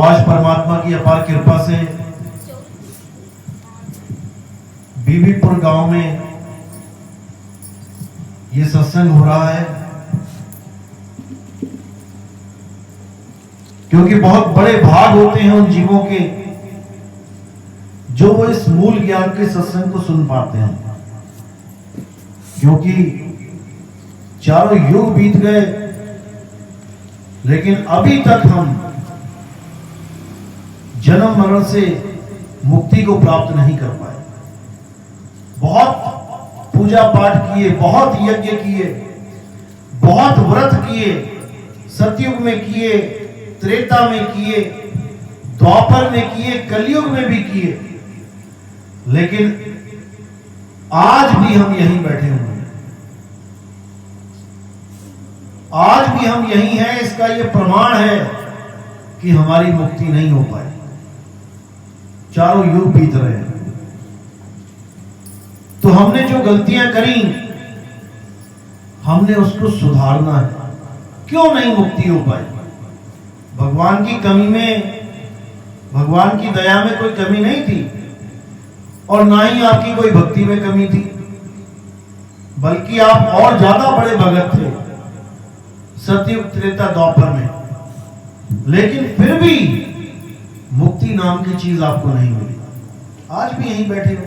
आज परमात्मा की अपार कृपा से बीबीपुर गांव में ये सत्संग हो रहा है, क्योंकि बहुत बड़े भाग होते हैं उन जीवों के जो वो इस मूल ज्ञान के सत्संग को सुन पाते हैं। क्योंकि चारों युग बीत गए, लेकिन अभी तक हम जन्म मरण से मुक्ति को प्राप्त नहीं कर पाए। बहुत पूजा पाठ किए, बहुत यज्ञ किए, बहुत व्रत किए, सतयुग में किए, त्रेता में किए, द्वापर में किए, कलयुग में भी किए, लेकिन आज भी हम यहीं बैठे हुए हैं। आज भी हम यहीं हैं। इसका यह प्रमाण है कि हमारी मुक्ति नहीं हो पाई। चारों युग बीत रहे हैं, तो हमने जो गलतियां करी हमने उसको सुधारना है। क्यों नहीं मुक्ति हो पाई? भगवान की कमी में, भगवान की दया में कोई कमी नहीं थी, और ना ही आपकी कोई भक्ति में कमी थी, बल्कि आप और ज्यादा बड़े भगत थे सतयुग त्रेता द्वापर में। लेकिन फिर भी मुक्ति नाम की चीज आपको नहीं मिली। आज भी यहीं बैठे हो,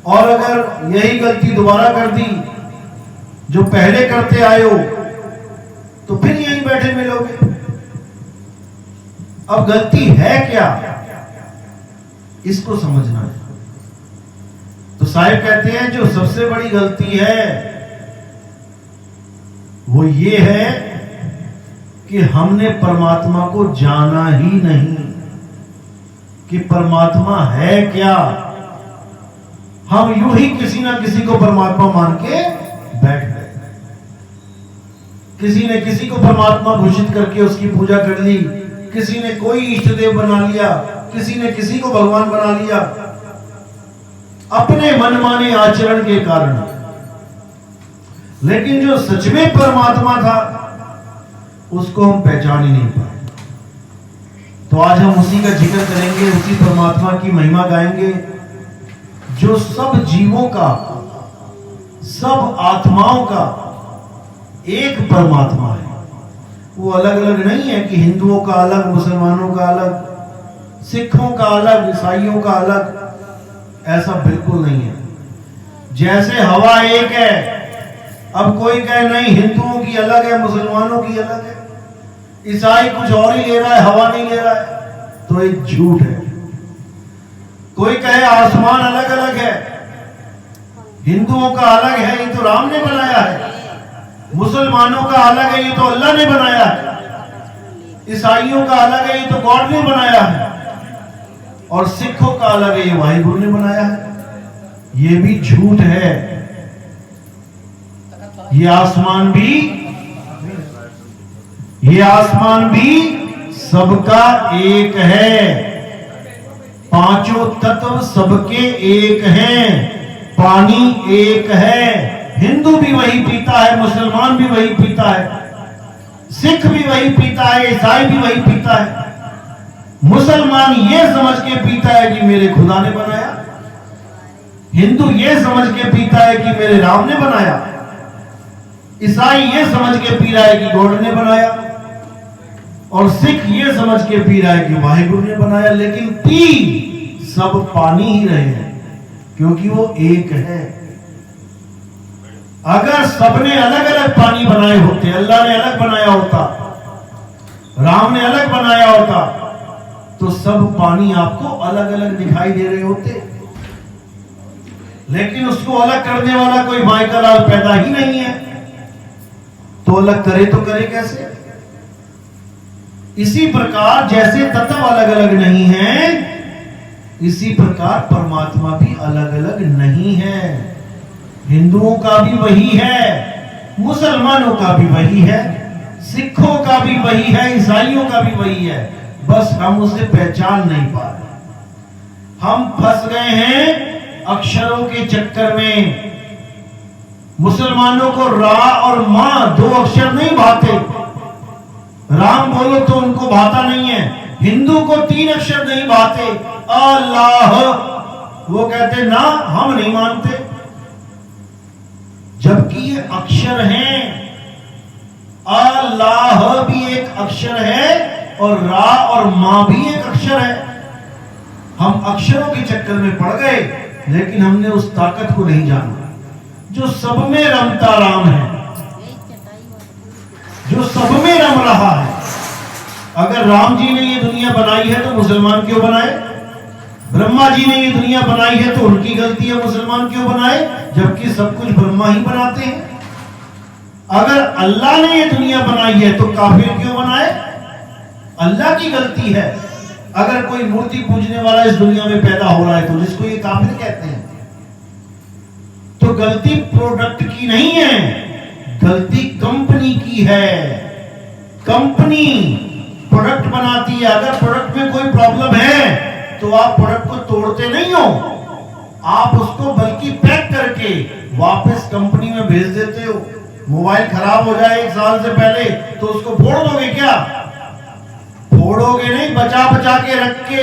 और अगर यही गलती दोबारा कर दी जो पहले करते आए हो, तो फिर यहीं बैठे मिलोगे। अब गलती है क्या, इसको समझना है। तो साहिब कहते हैं जो सबसे बड़ी गलती है वो ये है कि हमने परमात्मा को जाना ही नहीं कि परमात्मा है क्या। हम यूं ही किसी ना किसी को परमात्मा मान के बैठ गए। किसी ने किसी को परमात्मा घोषित करके उसकी पूजा कर ली, किसी ने कोई इष्ट देव बना लिया, किसी ने किसी को भगवान बना लिया अपने मनमाने आचरण के कारण। लेकिन जो सच में परमात्मा था उसको हम पहचान ही नहीं पाए। तो आज हम उसी का जिक्र करेंगे, उसी परमात्मा की महिमा गाएंगे जो सब जीवों का, सब आत्माओं का एक परमात्मा है। वो अलग अलग नहीं है कि हिंदुओं का अलग, मुसलमानों का अलग, सिखों का अलग, ईसाइयों का अलग। ऐसा बिल्कुल नहीं है। जैसे हवा एक है, अब कोई कहे नहीं हिंदुओं की अलग है, मुसलमानों की अलग है, ईसाई कुछ और ही ले रहा है, हवा नहीं ले रहा है, तो एक झूठ है। कोई कहे आसमान अलग अलग है, हिंदुओं का अलग है, ये तो राम ने बनाया है, मुसलमानों का अलग है, ये तो अल्लाह ने बनाया है, ईसाइयों का अलग है, ये तो गॉड ने बनाया है, और सिखों का अलग है, ये वाहिगुरु ने बनाया है। ये भी झूठ है। ये आसमान भी सबका एक है। पांचों तत्व सबके एक हैं। पानी एक है। हिंदू भी वही पीता है, मुसलमान भी वही पीता है, सिख भी वही पीता है, ईसाई भी वही पीता है। मुसलमान ये समझ के पीता है कि मेरे खुदा ने बनाया, हिंदू ये समझ के पीता है कि मेरे राम ने बनाया, ईसाई ये समझ के पी रहा है कि गॉड ने बनाया, और सिख ये समझ के पी रहा है कि वाहिगुरु ने बनाया। लेकिन पी सब पानी ही रहे हैं, क्योंकि वो एक है। अगर सबने अलग अलग पानी बनाए होते, अल्लाह ने अलग बनाया होता, राम ने अलग बनाया होता, तो सब पानी आपको अलग अलग दिखाई दे रहे होते। लेकिन उसको अलग करने वाला कोई माइकल पैदा ही नहीं है, तो अलग करे तो करे कैसे? इसी प्रकार जैसे तत्व अलग अलग नहीं है, इसी प्रकार परमात्मा भी अलग अलग नहीं है। हिंदुओं का भी वही है, मुसलमानों का भी वही है, सिखों का भी वही है, ईसाइयों का भी वही है। बस हम उसे पहचान नहीं पा रहे। हम फंस गए हैं अक्षरों के चक्कर में। मुसलमानों को रा और मां दो अक्षर नहीं भाते। राम बोलो तो उनको भाता नहीं है। हिंदू को 3 अक्षर नहीं भाते, अल्लाह, वो कहते ना हम नहीं मानते, जबकि ये अक्षर हैं। अल्लाह भी एक अक्षर है और रा और मां भी एक अक्षर है। हम अक्षरों के चक्कर में पड़ गए, लेकिन हमने उस ताकत को नहीं जाना जो सब में रमता राम है, जो सब में रम रहा है। अगर राम जी ने ये दुनिया बनाई है तो मुसलमान क्यों बनाए? ब्रह्मा जी ने ये दुनिया बनाई है तो उनकी गलती है, मुसलमान क्यों बनाए? जबकि सब कुछ ब्रह्मा ही बनाते हैं। अगर अल्लाह ने ये दुनिया बनाई है तो काफिर क्यों बनाए? अल्लाह की गलती है। अगर कोई मूर्ति पूजने वाला इस दुनिया में पैदा हो रहा है तो जिसको ये काफिर कहते हैं। तो गलती प्रोडक्ट की नहीं है, गलती कंपनी की है। कंपनी प्रोडक्ट बनाती है। अगर प्रोडक्ट में कोई प्रॉब्लम है तो आप प्रोडक्ट को तोड़ते नहीं हो, आप उसको बल्कि पैक करके वापस कंपनी में भेज देते हो। मोबाइल खराब हो जाए 1 साल से पहले तो उसको फोड़ दोगे क्या? फोड़ोगे नहीं, बचा बचा के रख के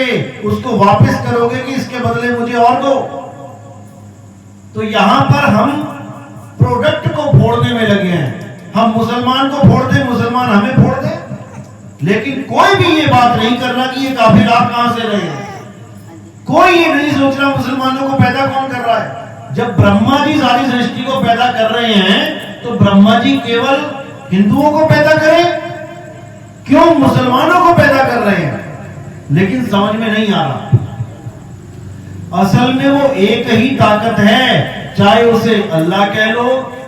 उसको वापस करोगे कि इसके बदले मुझे और दो। तो यहां पर हम प्रोडक्ट को फोड़ने में लगे हैं। हम मुसलमान को फोड़ दें, मुसलमान हमें फोड़ दे, लेकिन कोई भी ये बात नहीं कर रहा कि ये काफिर आप कहां से रहे हैं। कोई ये नहीं सोच रहा मुसलमानों को पैदा कौन कर रहा है। जब ब्रह्मा जी सारी सृष्टि को पैदा कर रहे हैं तो ब्रह्मा जी केवल हिंदुओं को पैदा करें, क्यों मुसलमानों को पैदा कर रहे हैं? लेकिन समझ में नहीं आ रहा। असल में वो एक ही ताकत है, चाहे उसे अल्लाह कह लो,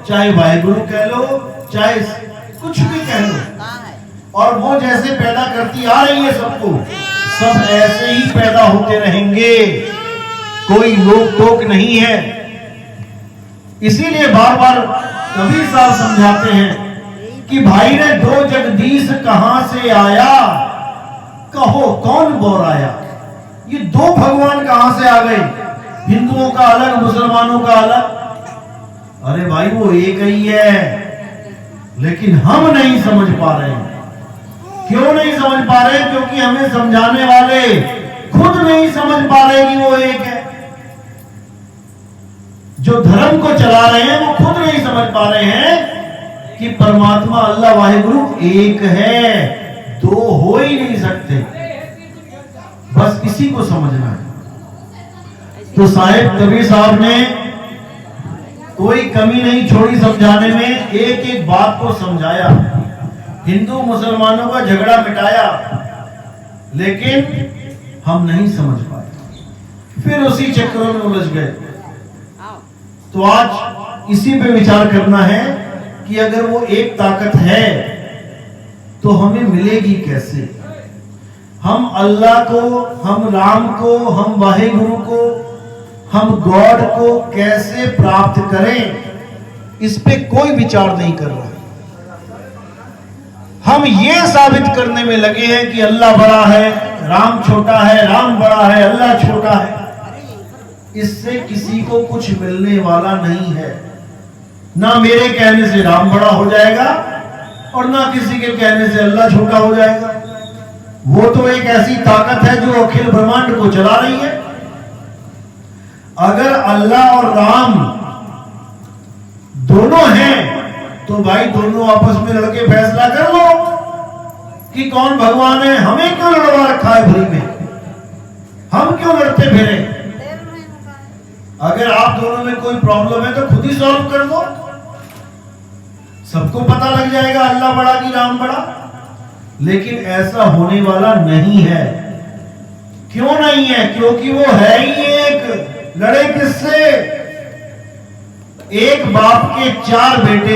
चाहे वाहिगुरु कह लो, चाहे कुछ भी कह लो। और वो जैसे पैदा करती आ रही है सबको, सब ऐसे ही पैदा होते रहेंगे, कोई रोक टोक नहीं है। इसीलिए बार बार कबीर साहब समझाते हैं कि भाई रे 2 जगदीश कहां से आया, कहो कौन बोराया। ये 2 भगवान कहां से आ गए? हिंदुओं का अलग, मुसलमानों का अलग। अरे भाई वो एक ही है, लेकिन हम नहीं समझ पा रहे हैं। क्यों नहीं समझ पा रहे? क्योंकि हमें समझाने वाले खुद नहीं समझ पा रहे कि वो एक है। जो धर्म को चला रहे हैं वो खुद नहीं समझ पा रहे हैं कि परमात्मा अल्लाह वाहिगुरु एक है, 2 हो ही नहीं सकते। बस इसी को समझना है। तो साहिब कबीर साहब ने कोई कमी नहीं छोड़ी समझाने में, एक एक बात को समझाया, हिंदू मुसलमानों का झगड़ा मिटाया, लेकिन हम नहीं समझ पाए, फिर उसी चक्रों में उलझ गए। तो आज इसी पे विचार करना है कि अगर वो एक ताकत है तो हमें मिलेगी कैसे? हम अल्लाह को, हम राम को, हम वाहिगुरु को, हम गॉड को कैसे प्राप्त करें, इस पे कोई विचार नहीं कर रहा। हम ये साबित करने में लगे हैं कि अल्लाह बड़ा है, राम छोटा है, राम बड़ा है, अल्लाह छोटा है। इससे किसी को कुछ मिलने वाला नहीं है। ना मेरे कहने से राम बड़ा हो जाएगा और ना किसी के कहने से अल्लाह छोटा हो जाएगा। वो तो एक ऐसी ताकत है जो अखिल ब्रह्मांड को चला रही है। अगर अल्लाह और राम दोनों हैं तो भाई दोनों आपस में लड़के फैसला कर लो कि कौन भगवान है। हमें क्यों लड़वा रखा है भरी में? हम क्यों लड़ते फिरे? अगर आप दोनों में कोई प्रॉब्लम है तो खुद ही सॉल्व कर दो, सबको पता लग जाएगा अल्लाह बड़ा कि राम बड़ा। लेकिन ऐसा होने वाला नहीं है। क्यों नहीं है? क्योंकि वो है ही एक। लड़े किससे? एक बाप के 4 बेटे,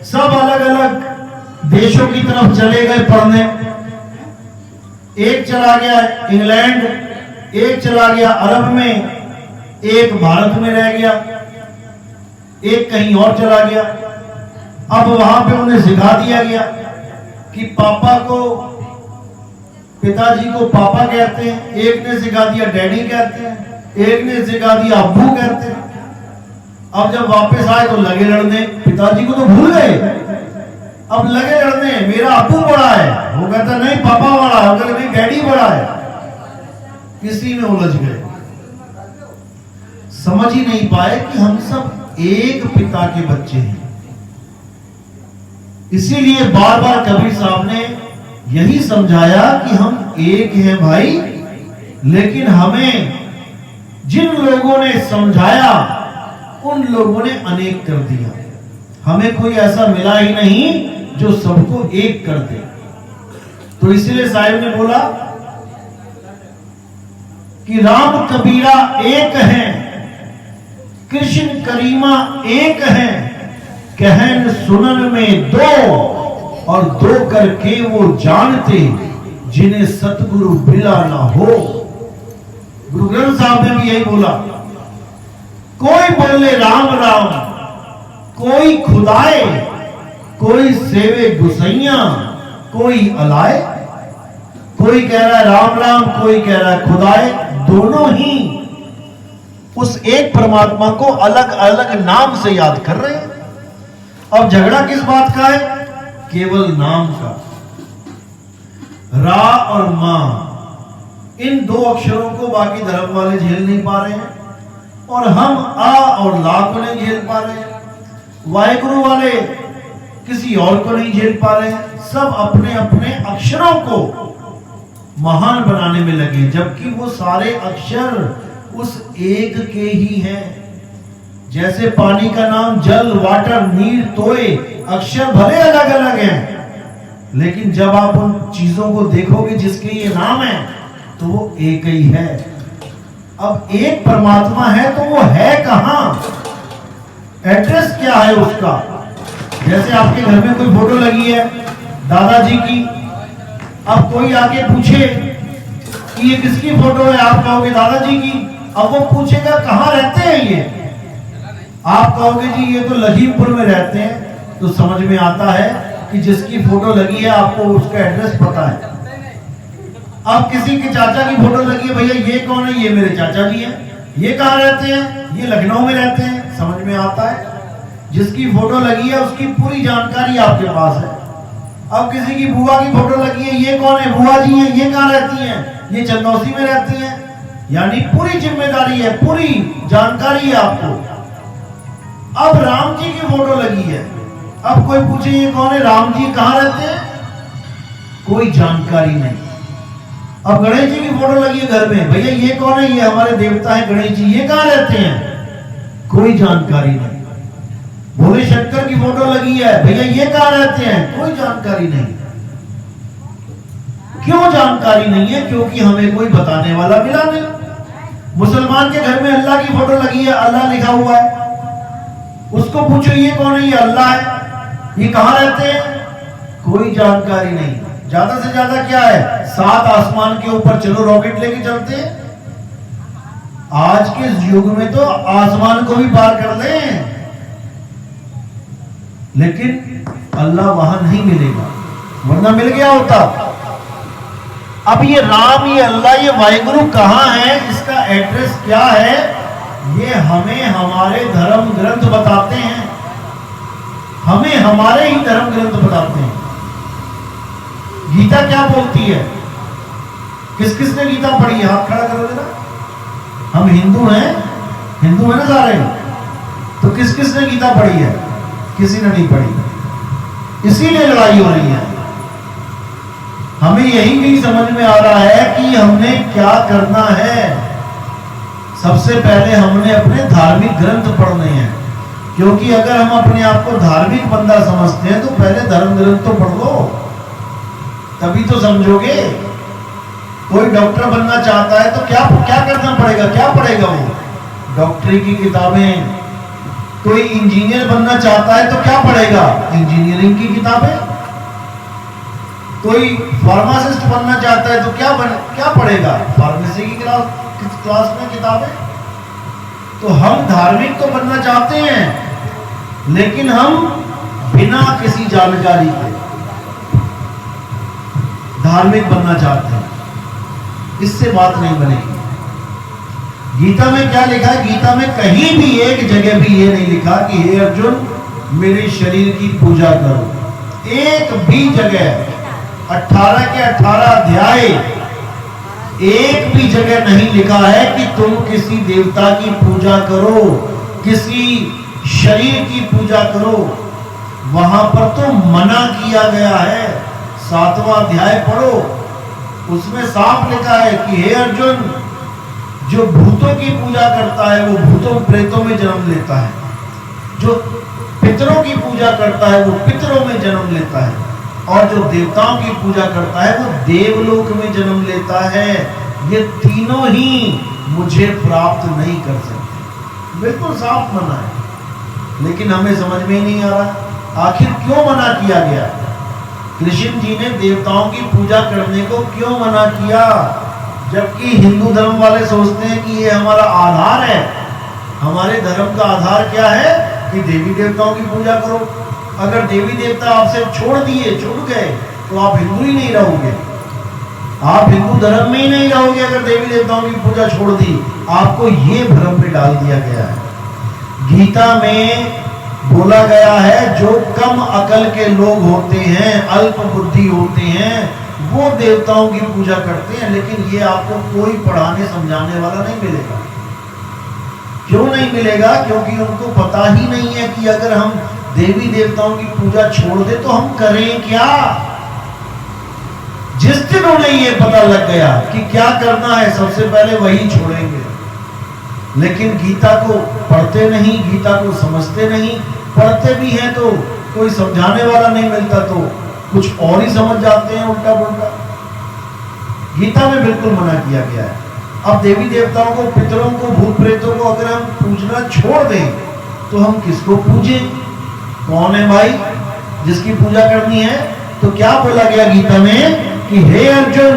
सब अलग अलग देशों की तरफ चले गए पढ़ने। एक चला गया इंग्लैंड, एक चला गया अरब में, एक भारत में रह गया, एक कहीं और चला गया। अब वहां पे उन्हें सिखा दिया गया कि पापा को, पिताजी को पापा कहते हैं, एक ने सिखा दिया डैडी कहते हैं, एक ने सिखा दिया अब्बू कहते हैं। अब जब वापस आए तो लगे लड़ने, पिताजी को तो भूल गए, अब लगे लड़ने, मेरा अबू बड़ा है, वो कहता नहीं पापा बड़ा है, वो कहता नहीं डैडी बड़ा है। किसी में उलझ गए, समझ ही नहीं पाए कि हम सब एक पिता के बच्चे हैं। इसीलिए बार बार कबीर साहब ने यही समझाया कि हम एक हैं भाई, लेकिन हमें जिन लोगों ने समझाया उन लोगों ने अनेक कर दिया। हमें कोई ऐसा मिला ही नहीं जो सबको एक कर दे। तो इसीलिए साहिब ने बोला कि राम कबीरा एक हैं, कृष्ण करीमा एक हैं, कहन सुनन में दो, और दो करके वो जानते जिन्हें सतगुरु मिला ना हो। गुरु ग्रंथ साहब ने भी यही बोला, कोई बोले राम राम, कोई खुदाए, कोई सेवे गुसैया, कोई अलाए। कोई कह रहा है राम राम, कोई कह रहा है खुदाए, दोनों ही उस एक परमात्मा को अलग अलग नाम से याद कर रहे हैं। अब झगड़ा किस बात का है? केवल नाम का। रा और मां, इन दो अक्षरों को बाकी धर्म वाले झेल नहीं पा रहे हैं, और हम आ और ला को नहीं झेल पा रहे हैं। वाहिगुरु वाले किसी और को नहीं झेल पा रहे हैं। सब अपने अपने अक्षरों को महान बनाने में लगे, जबकि वो सारे अक्षर उस एक के ही हैं। जैसे पानी का नाम जल, वाटर, नीर, तोय, अक्षर भले अलग अलग हैं, लेकिन जब आप उन चीजों को देखोगे जिसके ये नाम है तो वो एक ही है। अब एक परमात्मा है तो वो है कहां? एड्रेस क्या है उसका? जैसे आपके घर में कोई फोटो लगी है दादाजी की, अब कोई आके पूछे कि ये किसकी फोटो है, आप कहोगे दादाजी की। अब वो पूछेगा कहां रहते हैं ये, आप कहोगे जी ये तो लखीमपुर में रहते हैं, तो समझ में आता है कि जिसकी फोटो लगी है आपको उसका एड्रेस पता है। अब किसी के चाचा की फोटो लगी है, भैया ये कौन है? ये मेरे चाचा जी हैं। ये कहां रहते हैं? ये लखनऊ में रहते हैं। समझ में आता है। जिसकी फोटो लगी है उसकी पूरी जानकारी आपके पास है। अब किसी की बुआ की फोटो लगी है, ये कौन है? बुआ जी हैं। ये कहां रहती हैं? ये चंदौसी में रहती हैं। यानी पूरी जिम्मेदारी है, पूरी जानकारी है आपको। अब राम जी की फोटो लगी है, अब कोई पूछे ये कौन है? राम जी कहां रहते हैं? कोई जानकारी नहीं। अब गणेश जी की फोटो लगी है घर में, भैया ये कौन है? ये हमारे देवता है गणेश जी। ये कहां रहते हैं? कोई जानकारी नहीं। भोले शंकर की फोटो लगी है, भैया ये कहां रहते हैं? कोई जानकारी नहीं। क्यों जानकारी नहीं है? क्योंकि हमें कोई बताने वाला मिला नहीं। मुसलमान के घर में अल्लाह की फोटो लगी है, अल्लाह लिखा हुआ है, उसको पूछो ये कौन है? ये अल्लाह है। ये कहां रहते हैं? कोई जानकारी नहीं। ज्यादा से ज्यादा क्या है? 7 आसमान के ऊपर चलो रॉकेट लेके चलते हैं। आज के युग में तो आसमान को भी पार कर लें, लेकिन अल्लाह वहां नहीं मिलेगा, वरना मिल गया होता। अब ये राम, ये अल्लाह, ये वाहिगुरु कहां है? इसका एड्रेस क्या है? ये हमें हमारे धर्म ग्रंथ बताते हैं। हमें हमारे ही धर्म ग्रंथ बताते हैं। गीता क्या बोलती है? किस किस ने गीता पढ़ी है? हाथ खड़ा करो जरा। हम हिंदू हैं, हिंदू है ना सारे, तो किस किस ने गीता पढ़ी है? किसी ने नहीं पढ़ी। इसीलिए लड़ाई हो रही है। हमें यही नहीं समझ में आ रहा है कि हमने क्या करना है। सबसे पहले हमने अपने धार्मिक ग्रंथ पढ़ने हैं, क्योंकि अगर हम अपने आप को धार्मिक बंदा समझते हैं तो पहले धर्म ग्रंथ तो पढ़ लो, तभी तो समझोगे। कोई डॉक्टर बनना चाहता है तो क्या क्या करना पड़ेगा? क्या पढ़ेगा वो? डॉक्टरी की किताबें। कोई इंजीनियर बनना चाहता है तो क्या पढ़ेगा? इंजीनियरिंग की किताबें। कोई फार्मासिस्ट बनना चाहता है तो क्या पढ़ेगा? फार्मेसी की क्लास में किताबें। तो हम धार्मिक तो बनना चाहते हैं, लेकिन हम बिना किसी जानकारी के धार्मिक बनना चाहते हैं। इससे बात नहीं बनेगी। गीता में क्या लिखा है? गीता में कहीं भी एक जगह भी ये नहीं लिखा कि हे अर्जुन मेरे शरीर की पूजा करो। एक भी जगह 18 के 18 अध्याय एक भी जगह नहीं लिखा है कि तुम किसी देवता की पूजा करो, किसी शरीर की पूजा करो। वहां पर तो मना किया गया है। 7वां अध्याय पढ़ो, उसमें साफ लिखा है कि हे अर्जुन, जो भूतों की पूजा करता है वो भूतों प्रेतों में जन्म लेता है, जो पितरों की पूजा करता है वो पितरों में जन्म लेता है, और जो देवताओं की पूजा करता है वो देवलोक में जन्म लेता है। ये तीनों ही मुझे प्राप्त नहीं कर सकते। बिल्कुल साफ मना है, लेकिन हमें समझ में ही नहीं आ रहा आखिर क्यों मना किया गया। कृष्ण जी ने देवताओं की पूजा करने को क्यों मना किया, जबकि हिंदू धर्म वाले सोचते हैं कि ये हमारा आधार है। हमारे धर्म का आधार क्या है कि देवी देवताओं की पूजा करो। अगर देवी देवता आपसे छोड़ गए तो आप हिंदू ही नहीं रहोगे, आप हिंदू धर्म में ही नहीं रहोगे। अगर देवी देवताओं की पूजा छोड़ दी, आपको ये भ्रम में डाल दिया गया है। गीता में बोला गया है जो कम अकल के लोग होते हैं, अल्प बुद्धि होते हैं, वो देवताओं की पूजा करते हैं, लेकिन ये आपको कोई पढ़ाने समझाने वाला नहीं मिलेगा। क्यों नहीं मिलेगा? क्योंकि उनको पता ही नहीं है कि अगर हम देवी देवताओं की पूजा छोड़ दे तो हम करें क्या। जिस दिन उन्हें ये पता लग गया कि क्या करना है, सबसे पहले वही छोड़ेंगे। लेकिन गीता को पढ़ते नहीं, गीता को समझते नहीं, पढ़ते भी हैं तो कोई समझाने वाला नहीं मिलता तो कुछ और ही समझ जाते हैं उल्टा पुल्टा। गीता में बिल्कुल मना किया गया है। अब देवी देवताओं को, पितरों को, भूत प्रेतों को अगर हम पूजना छोड़ दें तो हम किसको पूजें? कौन है भाई जिसकी पूजा करनी है? तो क्या बोला गया गीता में कि हे अर्जुन,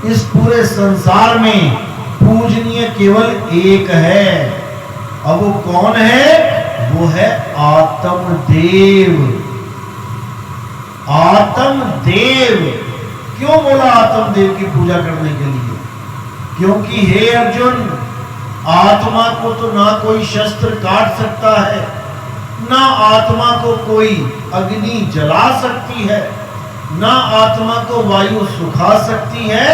इस पूरे संसार में पूजनीय केवल एक है। अब वो कौन है? वो है आत्मदेव। आत्मदेव क्यों बोला आत्मदेव की पूजा करने के लिए? क्योंकि हे अर्जुन, आत्मा को तो ना कोई शस्त्र काट सकता है, ना आत्मा को कोई अग्नि जला सकती है, ना आत्मा को वायु सुखा सकती है,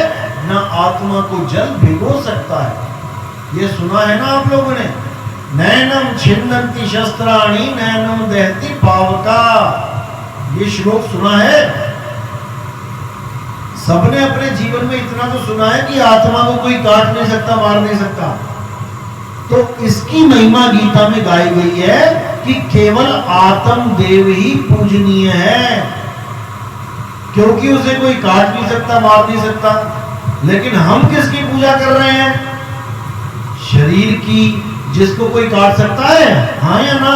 ना आत्मा को जल भिगो सकता है। ये सुना है ना आप लोगों ने? नैनम छिन्नन्ति शस्त्राणि नैनम दहति पावका। ये श्लोक सुना है? सबने अपने जीवन में इतना तो सुना है कि आत्मा को कोई काट नहीं सकता, मार नहीं सकता। तो इसकी महिमा गीता में गाई गई है कि केवल आत्मदेव ही पूजनीय है, क्योंकि उसे कोई काट नहीं सकता, मार नहीं सकता। लेकिन हम किसकी पूजा कर रहे हैं? शरीर की, जिसको कोई काट सकता है? हाँ या ना?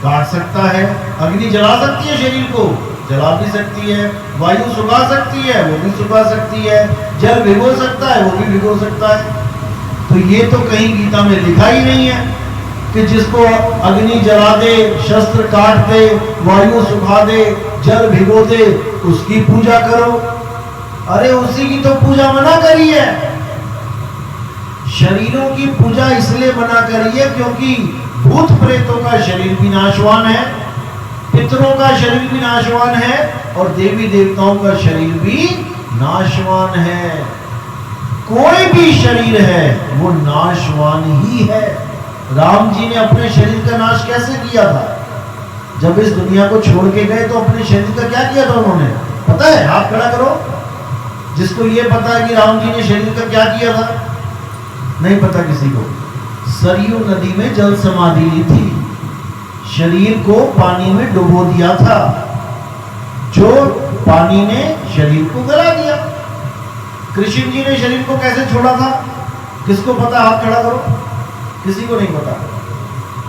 काट सकता है। अग्नि जला सकती है शरीर को, जला भी सकती है। वायु सुखा सकती है, वो भी सुखा सकती है। जल भिगो सकता है, वो भी भिगो सकता है। तो ये तो कहीं गीता में लिखा ही नहीं है कि जिसको अग्नि जला दे, शस्त्र काट दे, वायु सुखा दे, जल भिगो दे, उसकी पूजा करो। अरे उसी की तो पूजा मना करी है। शरीरों की पूजा इसलिए मना करी है क्योंकि भूत प्रेतों का शरीर भी नाशवान है, पितरों का शरीर भी नाशवान है, और देवी देवताओं का शरीर भी नाशवान है। कोई भी शरीर है वो नाशवान ही है। राम जी ने अपने शरीर का नाश कैसे किया था? जब इस दुनिया को छोड़ के गए तो अपने शरीर का क्या किया था उन्होंने? पता है? हाथ खड़ा करो जिसको ये पता है कि राम जी ने शरीर का क्या किया था। नहीं पता किसी को? सरयू नदी में जल समाधि ली थी, शरीर को पानी में डुबो दिया था, जो पानी ने शरीर को गला दिया। कृष्ण जी ने शरीर को कैसे छोड़ा था? किसको पता? हाथ खड़ा करो। किसी को नहीं पता।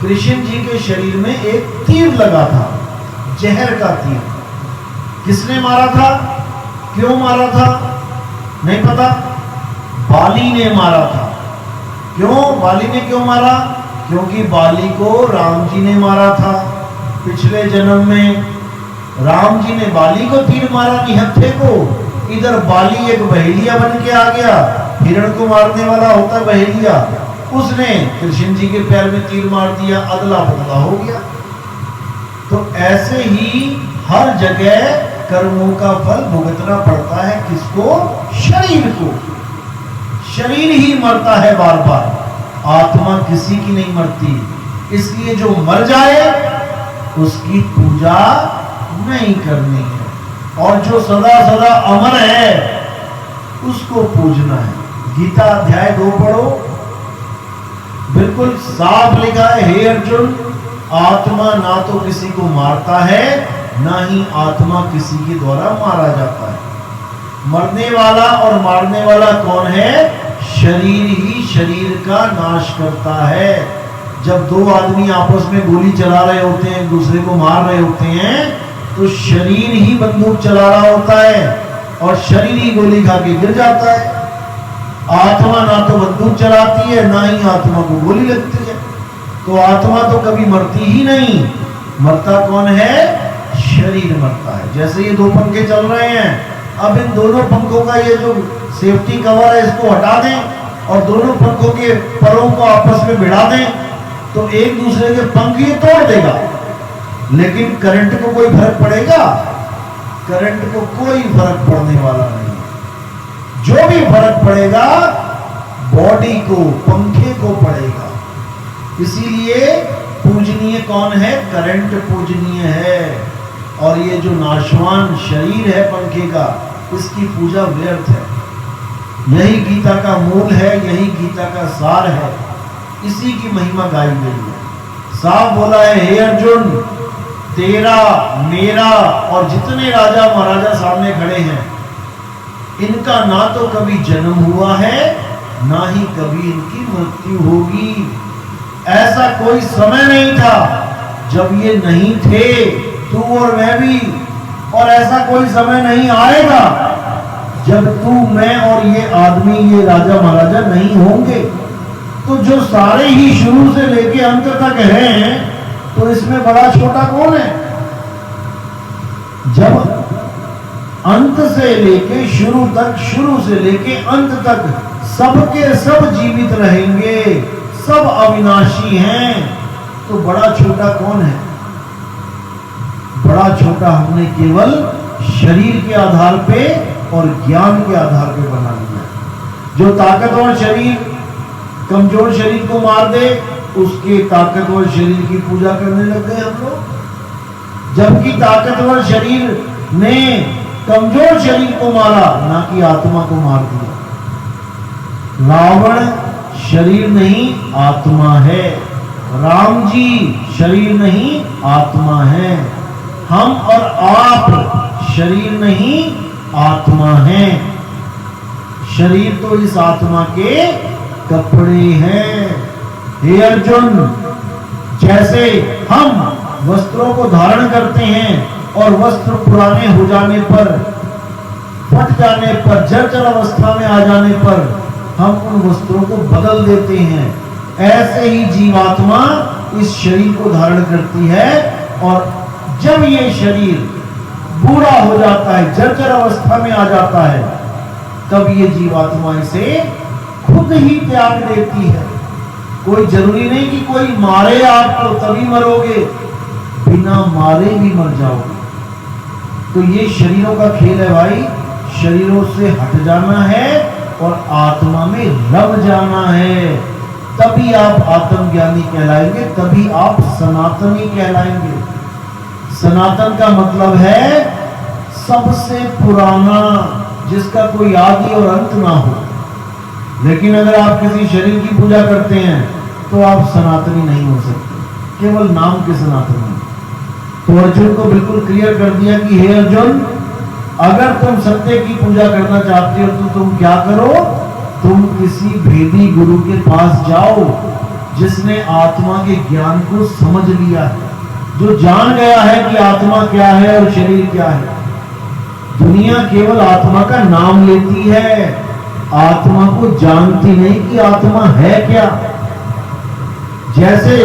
कृष्ण जी के शरीर में एक तीर लगा था, जहर का तीर। किसने मारा था? क्यों मारा था? नहीं पता। बाली ने मारा था। क्यों? बाली ने क्यों मारा? क्योंकि बाली को राम जी ने मारा था। पिछले जन्म में राम जी ने बाली को तीर मारा, निहत्थे को। इधर बाली एक बहेलिया बन के आ गया, हिरण को मारने वाला होता बहेलिया, उसने कृष्ण जी के पैर में तीर मार दिया, अदला बदला हो गया। तो ऐसे ही हर जगह कर्मों का फल भुगतना पड़ता है। किसको? शरीर को। शरीर ही मरता है बार बार, आत्मा किसी की नहीं मरती। इसलिए जो मर जाए उसकी पूजा नहीं करनी है, और जो सदा सदा अमर है उसको पूजना है। गीता अध्याय 2 पढ़ो, बिल्कुल साफ लिखा है, हे अर्जुन, आत्मा ना तो किसी को मारता है, ना ही आत्मा किसी के द्वारा मारा जाता है। मरने वाला और मारने वाला कौन है? शरीर ही शरीर का नाश करता है। जब दो आदमी आपस में गोली चला रहे होते हैं, एक दूसरे को मार रहे होते हैं, तो शरीर ही बंदूक चला रहा होता है और शरीर ही गोली खा के गिर जाता है। आत्मा ना तो बंदूक चलाती है, ना ही आत्मा को गोली लगती है। तो आत्मा तो कभी मरती ही नहीं। मरता कौन है? शरीर मरता है। जैसे ये दो पंखे चल रहे हैं, अब इन दोनों पंखों का ये जो सेफ्टी कवर है इसको हटा दें और दोनों पंखों के परों को आपस में भिड़ा दें, तो एक दूसरे के पंख ये तोड़ देगा, लेकिन करंट को कोई फर्क पड़ेगा? करंट को कोई फर्क पड़ने वाला नहीं। जो भी फर्क पड़ेगा बॉडी को, पंखे को पड़ेगा। इसीलिए पूजनीय कौन है? करंट पूजनीय है। और ये जो नाशवान शरीर है पंखे का, इसकी पूजा व्यर्थ है। यही गीता का मूल है, यही गीता का सार है, इसी की महिमा गाई गई है। साफ बोला है, हे अर्जुन, तेरा, मेरा और जितने राजा महाराजा सामने खड़े हैं, इनका ना तो कभी जन्म हुआ है, ना ही कभी इनकी मृत्यु होगी। ऐसा कोई समय नहीं था जब ये नहीं थे, तू और मैं भी, और ऐसा कोई समय नहीं आएगा जब तू, मैं और ये आदमी, ये राजा महाराजा नहीं होंगे। तो जो सारे ही शुरू से लेके अंत तक हैं, तो इसमें बड़ा छोटा कौन है? जब अंत से लेके शुरू तक, शुरू से लेके अंत तक सबके सब जीवित रहेंगे, सब अविनाशी हैं, तो बड़ा छोटा कौन है? बड़ा छोटा हमने केवल शरीर के आधार पे और ज्ञान के आधार पे बना लिया। जो ताकतवर शरीर कमजोर शरीर को मार दे, उसके ताकतवर शरीर की पूजा करने लग गए हम लोग। जबकि ताकतवर शरीर ने कमजोर शरीर को मारा, ना कि आत्मा को मार दिया। रावण शरीर नहीं आत्मा है, राम जी शरीर नहीं आत्मा है, हम और आप शरीर नहीं आत्मा हैं। शरीर तो इस आत्मा के कपड़े हैं। हे अर्जुन, जैसे हम वस्त्रों को धारण करते हैं और वस्त्र पुराने हो जाने पर, फट जाने पर, जर्जर अवस्था में आ जाने पर हम उन वस्त्रों को बदल देते हैं, ऐसे ही जीवात्मा इस शरीर को धारण करती है। और जब ये शरीर बूढ़ा हो जाता है, जर्जर अवस्था में आ जाता है, तब ये जीवात्मा इसे खुद ही त्याग देती है। कोई जरूरी नहीं कि कोई मारे आपको तभी मरोगे, बिना मारे भी मर जाओगे। तो ये शरीरों का खेल है भाई। शरीरों से हट जाना है और आत्मा में रम जाना है, तभी आप आत्मज्ञानी कहलाएंगे, तभी आप सनातनी कहलाएंगे। सनातन का मतलब है सबसे पुराना, जिसका कोई आदि और अंत ना हो। लेकिन अगर आप किसी शरीर की पूजा करते हैं तो आप सनातनी नहीं हो सकते, केवल नाम के सनातनी। तो अर्जुन को बिल्कुल क्लियर कर दिया कि हे अर्जुन, अगर तुम सत्य की पूजा करना चाहते हो तो तुम क्या करो? तुम किसी भेदी गुरु के पास जाओ, जिसने आत्मा के ज्ञान को समझ लिया है, जो जान गया है कि आत्मा क्या है और शरीर क्या है। दुनिया केवल आत्मा का नाम लेती है, आत्मा को जानती नहीं कि आत्मा है क्या। जैसे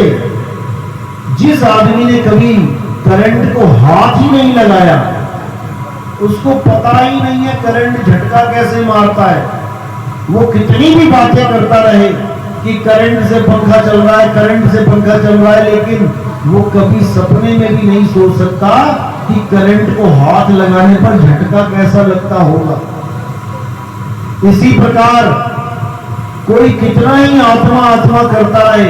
जिस आदमी ने कभी करंट को हाथ ही नहीं लगाया, उसको पता ही नहीं है करंट झटका कैसे मारता है। वो कितनी भी बातें करता रहे कि करंट से पंखा चल रहा है, करंट से पंखा चल रहा है, लेकिन वो कभी सपने में भी नहीं सोच सकता कि करंट को हाथ लगाने पर झटका कैसा लगता होगा। इसी प्रकार कोई कितना ही आत्मा आत्मा करता रहे,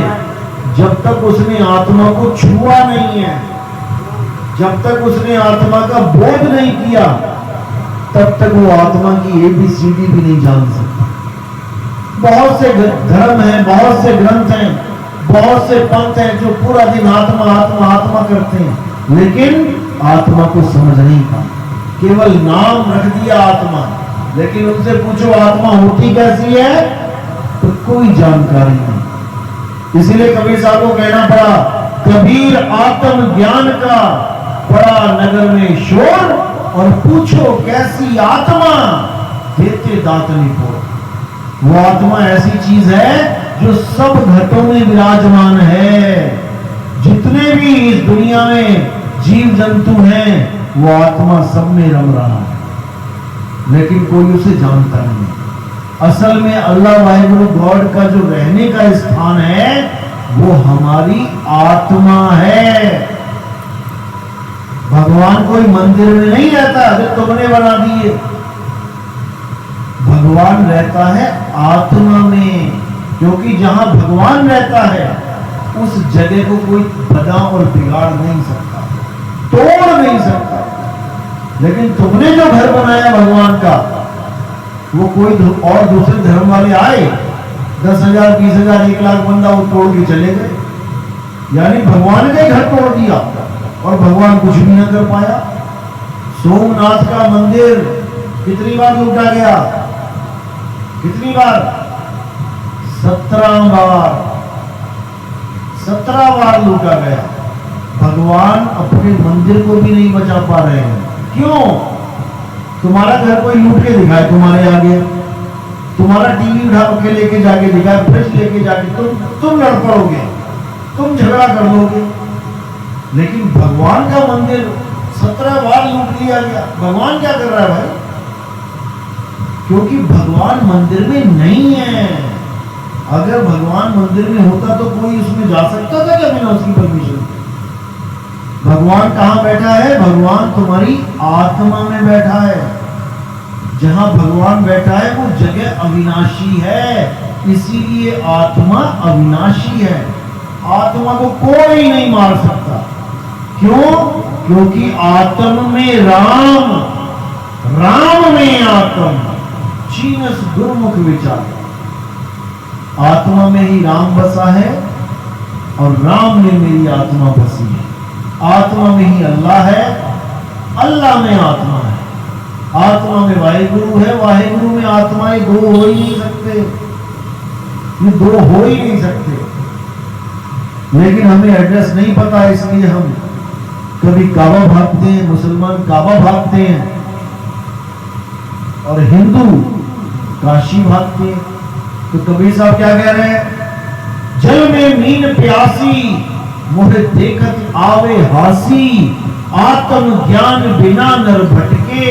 जब तक उसने आत्मा को छुआ नहीं है, जब तक उसने आत्मा का बोध नहीं किया, तब तक वो आत्मा की ABCD भी नहीं जान सकता। बहुत से धर्म हैं, बहुत से ग्रंथ हैं, बहुत से पंथ हैं जो पूरा दिन आत्मा आत्मा आत्मा करते हैं, लेकिन आत्मा को समझ नहीं पाए, केवल नाम रख दिया आत्मा। लेकिन उनसे पूछो आत्मा होती कैसी है, तो कोई जानकारी नहीं। इसीलिए कबीर साहब को कहना पड़ा, कबीर आत्म ज्ञान का बड़ा नगर में शोर, और पूछो कैसी आत्मा, देते दातनी पोर। वो आत्मा ऐसी चीज है जो सब घटों में विराजमान है। जितने भी इस दुनिया में जीव जंतु हैं, वो आत्मा सब में रम रहा है, लेकिन कोई उसे जानता नहीं। असल में अल्लाह वाहिगुरु गॉड का जो रहने का स्थान है, वो हमारी आत्मा है। भगवान कोई मंदिर में नहीं रहता जो तुमने बना दिए। भगवान रहता है आत्मा में, क्योंकि जहां भगवान रहता है उस जगह को कोई बना और बिगाड़ नहीं सकता, तोड़ नहीं सकता। लेकिन तुमने जो घर बनाया भगवान का, वो कोई और दूसरे धर्म वाले आए, 10,000 20,000 1 लाख बंदा वो तोड़ के चले गए, यानी भगवान का ही घर तोड़ दिया और भगवान कुछ भी न कर पाया। सोमनाथ का मंदिर कितनी बार लूटा गया, कितनी बार? 17 बार, 17 बार लूटा गया। भगवान अपने मंदिर को भी नहीं बचा पा रहे हैं। क्यों? तुम्हारा घर कोई लूट के दिखाए तुम्हारे आगे, तुम्हारा टीवी उठा के लेके जाके दिखाए, फ्रिज लेके जाके तुम लड़ पड़ोगे, तुम झगड़ा कर लोगे। लेकिन भगवान का मंदिर 17 बार लूट लिया गया। भगवान क्या कर रहा है भाई? क्योंकि भगवान मंदिर में नहीं है। अगर भगवान मंदिर में होता तो कोई उसमें जा सकता था क्या बिना उसकी परमिशन? भगवान कहां बैठा है? भगवान तुम्हारी आत्मा में बैठा है। जहां भगवान बैठा है वो जगह अविनाशी है, इसीलिए आत्मा अविनाशी है। आत्मा को कोई नहीं मार सकता। क्यों? क्योंकि आत्म में राम, राम में आत्म, चीनस गुरुमुख विचार। आत्मा में ही राम बसा है और राम में मेरी आत्मा बसी है। आत्मा में ही अल्लाह है, अल्लाह में आत्मा है। आत्मा में वाहिगुरु है, वाहिगुरु में आत्मा, ये दो हो ही नहीं सकते, ये दो हो ही नहीं सकते। लेकिन हमें एड्रेस नहीं पता, इसलिए हम कभी काबा भागते हैं, मुसलमान काबा भागते हैं और हिंदू काशी भागते हैं। तो कबीर साहब क्या कह रहे हैं? जल में मीन प्यासी, मुझे देखत आवे हासी, आत्म ज्ञान बिना नर भटके,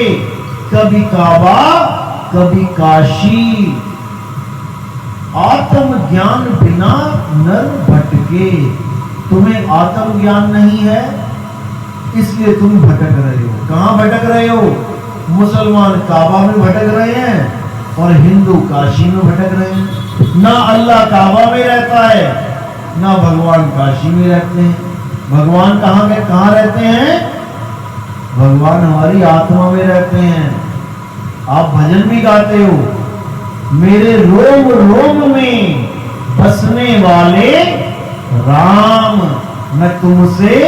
कभी काबा कभी काशी। आत्म ज्ञान बिना नर भटके। तुम्हें आत्म ज्ञान नहीं है, इसलिए तुम भटक रहे हो। कहां भटक रहे हो? मुसलमान काबा में भटक रहे हैं और हिंदू काशी में भटक रहे हैं। ना अल्लाह काबा में रहता है, ना भगवान काशी में रहते हैं। भगवान कहां रहते हैं? भगवान हमारी आत्मा में रहते हैं। आप भजन भी गाते हो, मेरे रोम रोम में बसने वाले राम, मैं तुमसे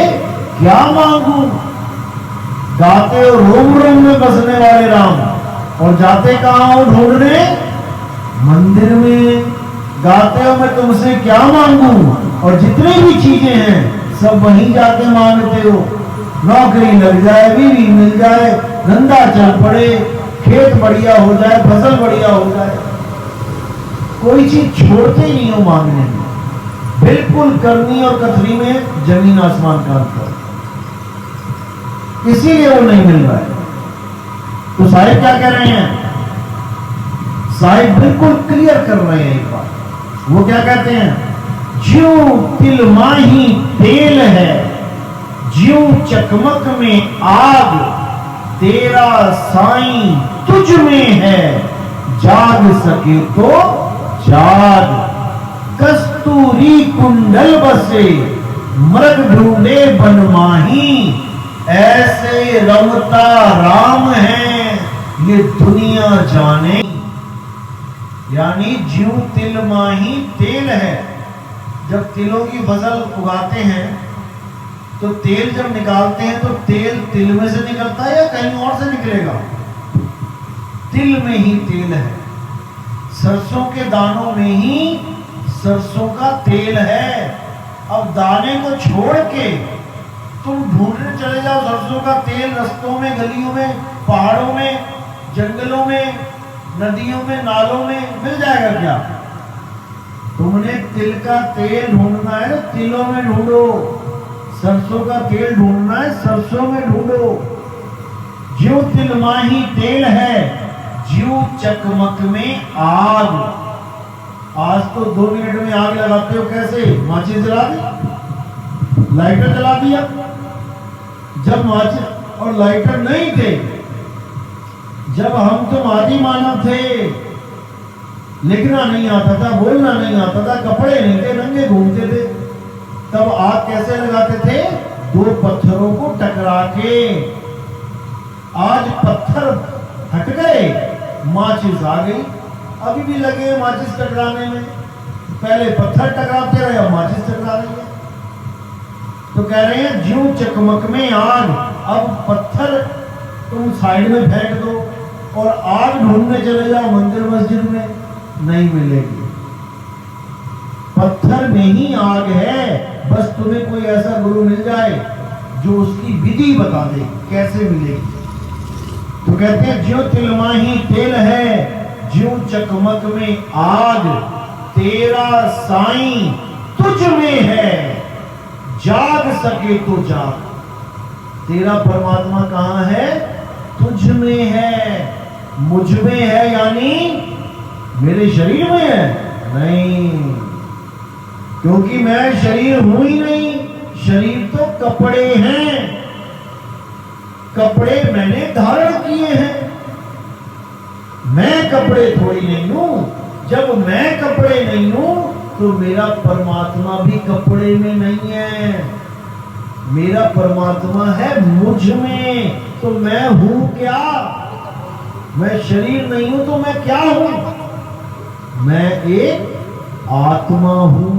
क्या मांगू। गाते हो रोम रोम में बसने वाले राम, और जाते कहां हो ढूंढने? मंदिर में। गाते हो मैं तुमसे क्या मांगू, और जितनी भी चीजें हैं सब वहीं जाके मांगते हो। नौकरी लग जाए, बीवी मिल जाए, धंधा चल पड़े, खेत बढ़िया हो जाए, फसल बढ़िया हो जाए, कोई चीज छोड़ते ही नहीं हो मांगने में। बिल्कुल करनी और कथनी में जमीन आसमान का अंतर, इसीलिए वो नहीं मिल रहा है। तो साहिब क्या कह रहे हैं? साहिब बिल्कुल क्लियर कर रहे हैं एक बात। वो क्या कहते हैं? ज्यों तिल माही तेल है, ज्यों चकमक में आग, तेरा साईं तुझ में है, जाग सके तो जाग। कस्तूरी कुंडल बसे, मृग ढूंढे बनमाही, ऐसे रमता राम है, ये दुनिया जाने। यानी ज्यों तिल माही तेल है, जब तिलों की फसल उगाते हैं तो तेल जब निकालते हैं तो तेल तिल में से निकलता है या कहीं और से निकलेगा? तिल में ही तेल है। सरसों के दानों में ही सरसों का तेल है। अब दाने को छोड़ के तुम ढूंढने चले जाओ सरसों का तेल रास्तों में, गलियों में, पहाड़ों में, जंगलों में, नदियों में, नालों में, मिल जाएगा क्या? तुमने तिल का तेल ढूंढना है, तिलों में ढूंढो। सरसों का तेल ढूंढना है, सरसों में ढूंढो। ज्यों तिल माही तेल है, ज्यों चकमक में आग। आज तो 2 मिनट में आग लगाते हो कैसे? माचिस जला दी, लाइटर जला दिया। जब माचिस और लाइटर नहीं थे, जब हम तो आदि मानव थे, लिखना नहीं आता था, बोलना नहीं आता था, कपड़े नहीं थे, नंगे घूमते थे, तब आग कैसे लगाते थे? 2 पत्थरों को टकरा के। आज पत्थर हट गए, माचिस आ गई। अभी भी लगे माचिस टकराने में। पहले पत्थर टकराते रहे, अब माचिस टकरा रही है। तो कह रहे हैं ज्यों चकमक में आग। अब पत्थर तुम साइड में फेंक दो और आग ढूंढने चले जाओ मंदिर मस्जिद में, नहीं मिलेगी। पत्थर में ही आग है। बस तुम्हें कोई ऐसा गुरु मिल जाए जो उसकी विधि बता दे कैसे मिलेगी। तो कहते हैं ज्यों तिल माही तेल है, ज्यों चकमक में आग, तेरा साईं तुझ में है, जाग सके तो जाग। तेरा परमात्मा कहां है? तुझ में है। मुझ में है यानी मेरे शरीर में है? नहीं, क्योंकि मैं शरीर हूं ही नहीं। शरीर तो कपड़े हैं, कपड़े मैंने धारण किए हैं। मैं कपड़े थोड़ी नहीं हूं। जब मैं कपड़े नहीं हूं तो मेरा परमात्मा भी कपड़े में नहीं है। मेरा परमात्मा है मुझ में। तो मैं हूं क्या? मैं शरीर नहीं हूं तो मैं क्या हूं? मैं एक आत्मा हूं।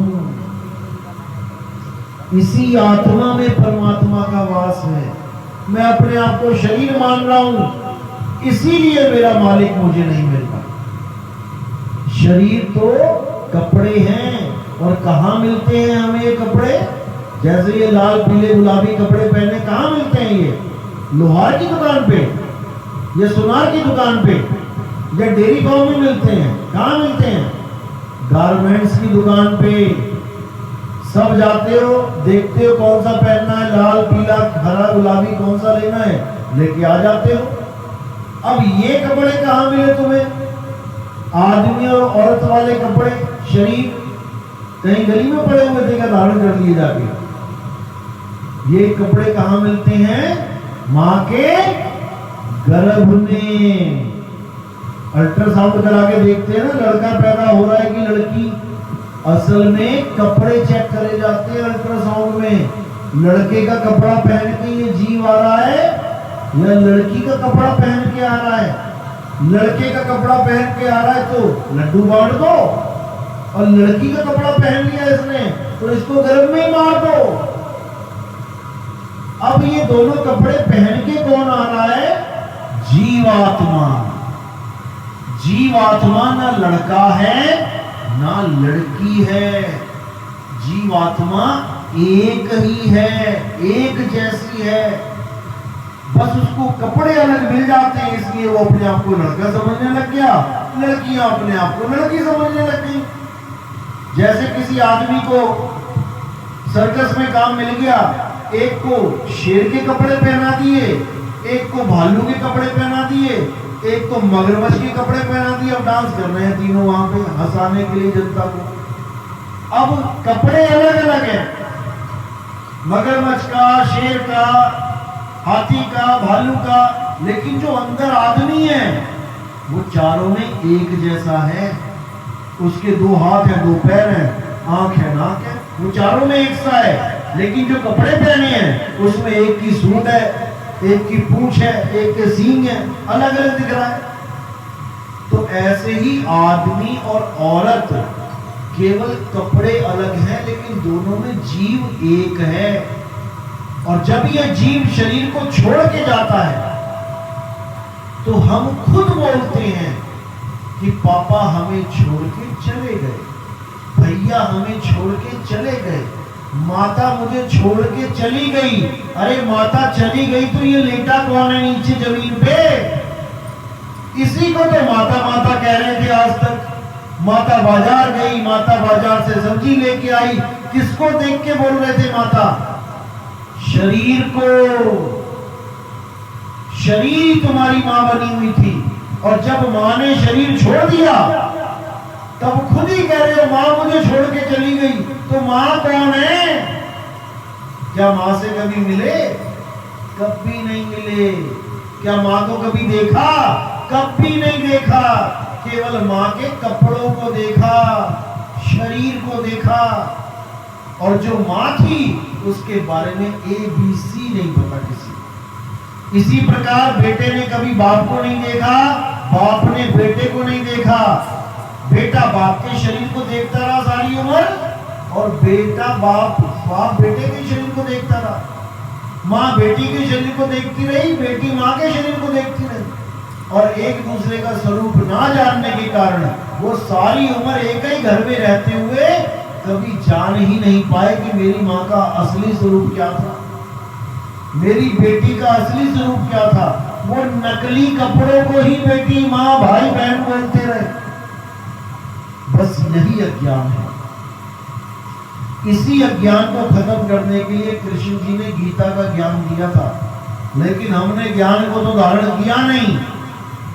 इसी आत्मा में परमात्मा का वास है। मैं अपने आप को शरीर मान रहा हूं, इसीलिए मेरा मालिक मुझे नहीं मिलता। शरीर तो कपड़े हैं। और कहां मिलते हैं हमें ये कपड़े? जैसे ये लाल पीले गुलाबी कपड़े पहने कहां मिलते हैं? ये लोहार की दुकान पे या सुनार की दुकान पे या डेयरी फार्म में मिलते हैं? कहां मिलते हैं? गारमेंट्स की दुकान पे। सब जाते हो, देखते हो कौन सा पहनना है, लाल पीला हरा गुलाबी कौन सा लेना है, लेके आ जाते हो। अब ये कपड़े कहां मिले तुम्हें? आदमी और औरत वाले कपड़े, शरीर कहीं गली में पड़े हुए थे क्या धारण कर लिए जाके? ये कपड़े कहां मिलते हैं? मां के गर्भ में। अल्ट्रासाउंड करा के देखते हैं ना लड़का पैदा हो रहा है कि लड़की। असल में कपड़े चेक करे जाते हैं अल्ट्रासाउंड में। लड़के का कपड़ा पहन के ये जीव आ रहा है या लड़की का कपड़ा पहन के आ रहा है? लड़के का कपड़ा पहन के आ रहा है तो लड्डू बांट दो, और लड़की का कपड़ा पहन लिया इसने तो इसको गर्भ में ही मार दो। अब ये दोनों कपड़े पहन के कौन आ रहा है? जीवात्मा। जीवात्मा ना लड़का है ना लड़की है। जीवात्मा एक ही है, एक जैसी है। बस उसको कपड़े अलग मिल जाते हैं, इसलिए वो अपने आप को लड़का समझने लग गया, लड़कियां अपने आप को लड़की समझने लग गई। जैसे किसी आदमी को सर्कस में काम मिल गया, एक को शेर के कपड़े पहना दिए, एक को भालू के कपड़े पहना दिए, एक को मगरमच्छ के कपड़े पहना दिए। अब डांस कर रहे हैं तीनों वहां पे हंसाने के लिए जनता को। अब कपड़े अलग अलग हैं, मगरमच्छ का, शेर का, हाथी का, भालू का, लेकिन जो अंदर आदमी है वो चारों में एक जैसा है। उसके 2 हाथ है, 2 पैर है, आंख है, नाक है, वो चारों में एक सा है। लेकिन जो कपड़े पहने हैं उसमें एक की सूंड है, एक की पूंछ है, एक के सींग है, अलग अलग दिख रहा है। तो ऐसे ही आदमी और औरत, केवल कपड़े अलग हैं लेकिन दोनों में जीव एक है। और जब यह जीव शरीर को छोड़ के जाता है तो हम खुद बोलते हैं कि पापा हमें छोड़ के चले गए, भैया हमें छोड़ के चले गए, माता मुझे छोड़ के चली गई। अरे माता चली गई तो ये लेटा कौन है नीचे जमीन पे? इसी को तो माता माता कह रहे थे आज तक। माता बाजार गई, माता बाजार से सब्जी लेके आई। किसको देख के बोल रहे थे माता? शरीर को। शरीर तुम्हारी मां बनी हुई थी, और जब मां ने शरीर छोड़ दिया तब खुद ही कह रहे हो मां मुझे छोड़ के चली गई। तो मां कौन है? क्या मां से कभी मिले? कभी नहीं मिले। क्या मां को कभी देखा? कभी नहीं देखा। केवल मां के कपड़ों को देखा, शरीर को देखा, और जो मां थी उसके बारे में ABC नहीं पता किसी। इसी प्रकार बेटे ने कभी बाप को नहीं देखा, बाप ने बेटे को नहीं देखा। बेटा बाप के शरीर को देखता रहा सारी उम्र, और बेटा बाप बेटे के शरीर को देखता रहा। माँ बेटी के शरीर को देखती रही, बेटी माँ के शरीर को देखती रही, और एक दूसरे का स्वरूप ना जानने के कारण वो सारी उम्र एक ही घर में रहते हुए कभी जान ही नहीं पाए कि मेरी माँ का असली स्वरूप क्या था, मेरी बेटी का असली स्वरूप क्या था। वो नकली कपड़ों को ही बेटी, माँ, भाई, बहन बोलते रहे। बस यही अज्ञान है। इसी अज्ञान को खत्म करने के लिए कृष्ण जी ने गीता का ज्ञान दिया था, लेकिन हमने ज्ञान को तो धारण किया नहीं,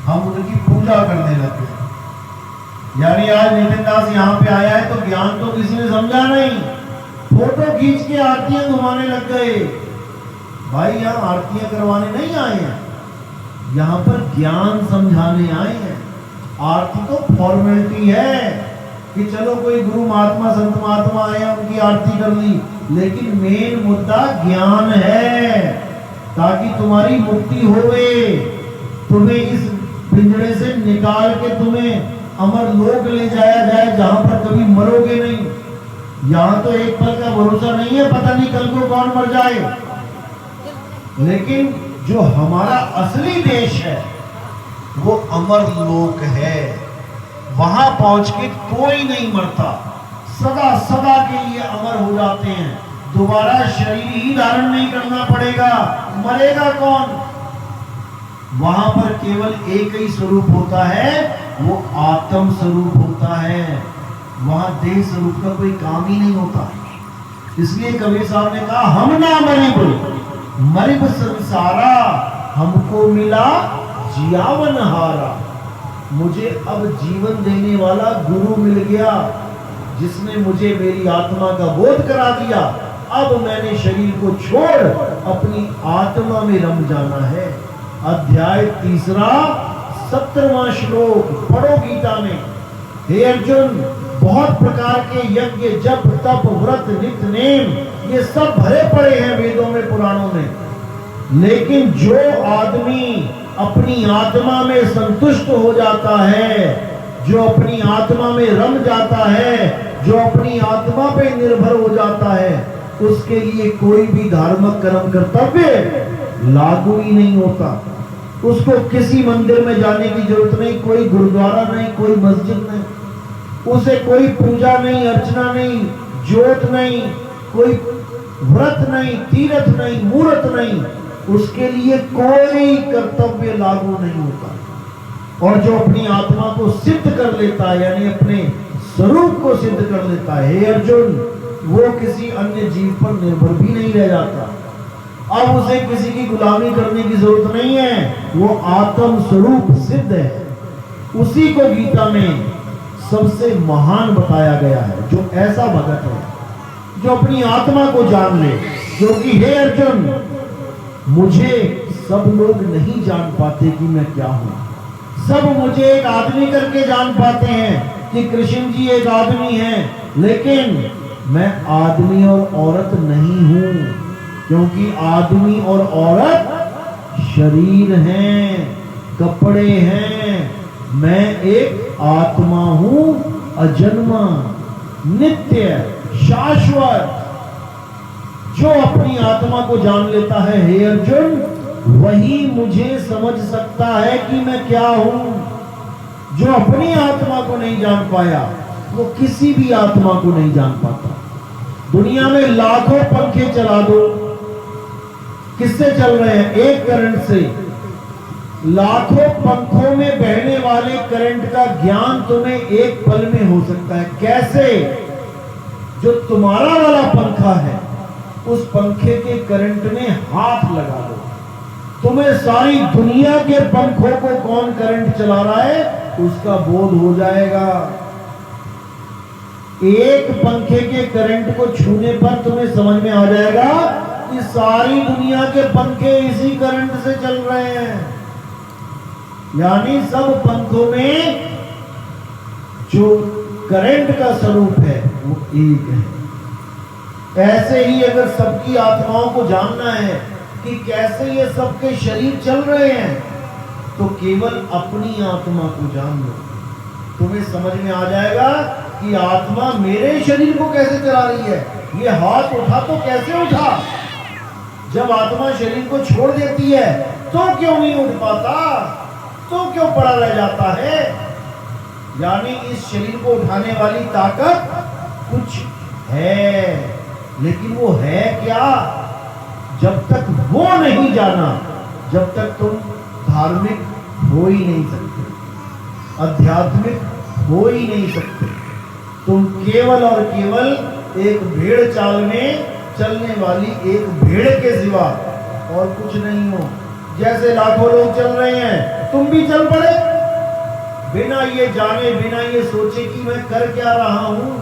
हम उनकी पूजा करने लगे। यानी आज नितिन दास यहाँ पे आया है तो ज्ञान तो किसी ने समझा नहीं, फोटो खींच के आरतियां घुमाने लग गए। भाई यहाँ आरतियां करवाने नहीं आए हैं, यहाँ पर ज्ञान समझाने आए हैं। आरती तो फॉर्मेलिटी है कि चलो कोई गुरु महात्मा संत महात्मा आए उनकी आरती कर ली, लेकिन मेन मुद्दा ज्ञान है, ताकि तुम्हारी मुक्ति होवे, तुम्हें इस पिंजरे से निकाल के तुम्हें अमर लोक ले जाया जाए जहां पर कभी मरोगे नहीं। यहाँ तो एक पल का भरोसा नहीं है, पता नहीं कल को कौन मर जाए। लेकिन जो हमारा असली देश है वो अमर लोक है, वहां पहुंच के कोई नहीं मरता, सदा सदा के लिए अमर हो जाते हैं। दोबारा शरीर ही धारण नहीं करना पड़ेगा, मरेगा कौन? वहां पर केवल एक ही स्वरूप होता है, वो आत्म स्वरूप होता है। वहां देह स्वरूप का कोई काम ही नहीं होता। इसलिए कबीर साहब ने कहा, हम ना मरिब संसारा, हमको मिला जियावन हारा। मुझे अब जीवन देने वाला गुरु मिल गया, जिसने मुझे मेरी आत्मा का बोध करा दिया। अब मैंने शरीर को छोड़ अपनी आत्मा में रम जाना है। अध्याय 3 17वां श्लोक पढ़ो गीता में। हे अर्जुन, बहुत प्रकार के यज्ञ, जप, तप, व्रत, नित्य नेम, ये सब भरे पड़े हैं वेदों में, पुराणों में। लेकिन जो आदमी अपनी आत्मा में संतुष्ट हो जाता है, जो अपनी आत्मा में रम जाता है, जो अपनी आत्मा पे निर्भर हो जाता है, उसके लिए कोई भी धार्मिक कर्म कर्तव्य लागू ही नहीं होता। उसको किसी मंदिर में जाने की जरूरत नहीं, कोई गुरुद्वारा नहीं, कोई मस्जिद नहीं, उसे कोई पूजा नहीं, अर्चना नहीं, ज्योत नहीं, कोई व्रत नहीं, तीर्थ नहीं, मूर्त नहीं, उसके लिए कोई कर्तव्य लागू नहीं होता। और जो अपनी आत्मा को सिद्ध कर लेता है, यानी अपने स्वरूप को सिद्ध कर लेता है, हे अर्जुन, वो किसी अन्य जीव पर निर्भर भी नहीं रह जाता। अब उसे किसी की गुलामी करने की जरूरत नहीं है, वो आत्म स्वरूप सिद्ध है। उसी को गीता में सबसे महान बताया गया है, जो ऐसा भगत है जो अपनी आत्मा को जान ले, क्योंकि हे अर्जुन, मुझे सब लोग नहीं जान पाते कि मैं क्या हूं। सब मुझे एक आदमी करके जान पाते हैं कि कृष्ण जी एक आदमी हैं, लेकिन मैं आदमी और औरत नहीं हूं, क्योंकि आदमी और औरत शरीर हैं, कपड़े हैं। मैं एक आत्मा हूं, अजन्मा, नित्य, शाश्वत। जो अपनी आत्मा को जान लेता है हे अर्जुन, वही मुझे समझ सकता है कि मैं क्या हूं। जो अपनी आत्मा को नहीं जान पाया, वो किसी भी आत्मा को नहीं जान पाता। दुनिया में लाखों पंखे चला दो, किससे चल रहे हैं? एक करंट से। लाखों पंखों में बहने वाले करंट का ज्ञान तुम्हें एक पल में हो सकता है। कैसे? जो तुम्हारा वाला पंखा है, उस पंखे के करंट में हाथ लगा दो, तुम्हें सारी दुनिया के पंखों को कौन करंट चला रहा है उसका बोध हो जाएगा। एक पंखे के करंट को छूने पर तुम्हें समझ में आ जाएगा कि सारी दुनिया के पंखे इसी करंट से चल रहे हैं। यानी सब पंखों में जो करंट का स्वरूप है वो एक है। ऐसे ही अगर सबकी आत्माओं को जानना है कि कैसे ये सबके शरीर चल रहे हैं, तो केवल अपनी आत्मा को जान लो, तुम्हें समझ में आ जाएगा कि आत्मा मेरे शरीर को कैसे चला रही है। ये हाथ उठा तो कैसे उठा? जब आत्मा शरीर को छोड़ देती है तो क्यों नहीं उठ पाता, तो क्यों पड़ा रह जाता है। यानी इस शरीर को उठाने वाली ताकत कुछ है, लेकिन वो है क्या? जब तक वो नहीं जाना, जब तक तुम धार्मिक हो ही नहीं सकते, आध्यात्मिक हो ही नहीं सकते। तुम केवल और केवल एक भेड़ चाल में चलने वाली एक भेड़ के सिवा और कुछ नहीं हो। जैसे लाखों लोग चल रहे हैं, तुम भी चल पड़े, बिना ये जाने, बिना ये सोचे कि मैं कर क्या रहा हूं,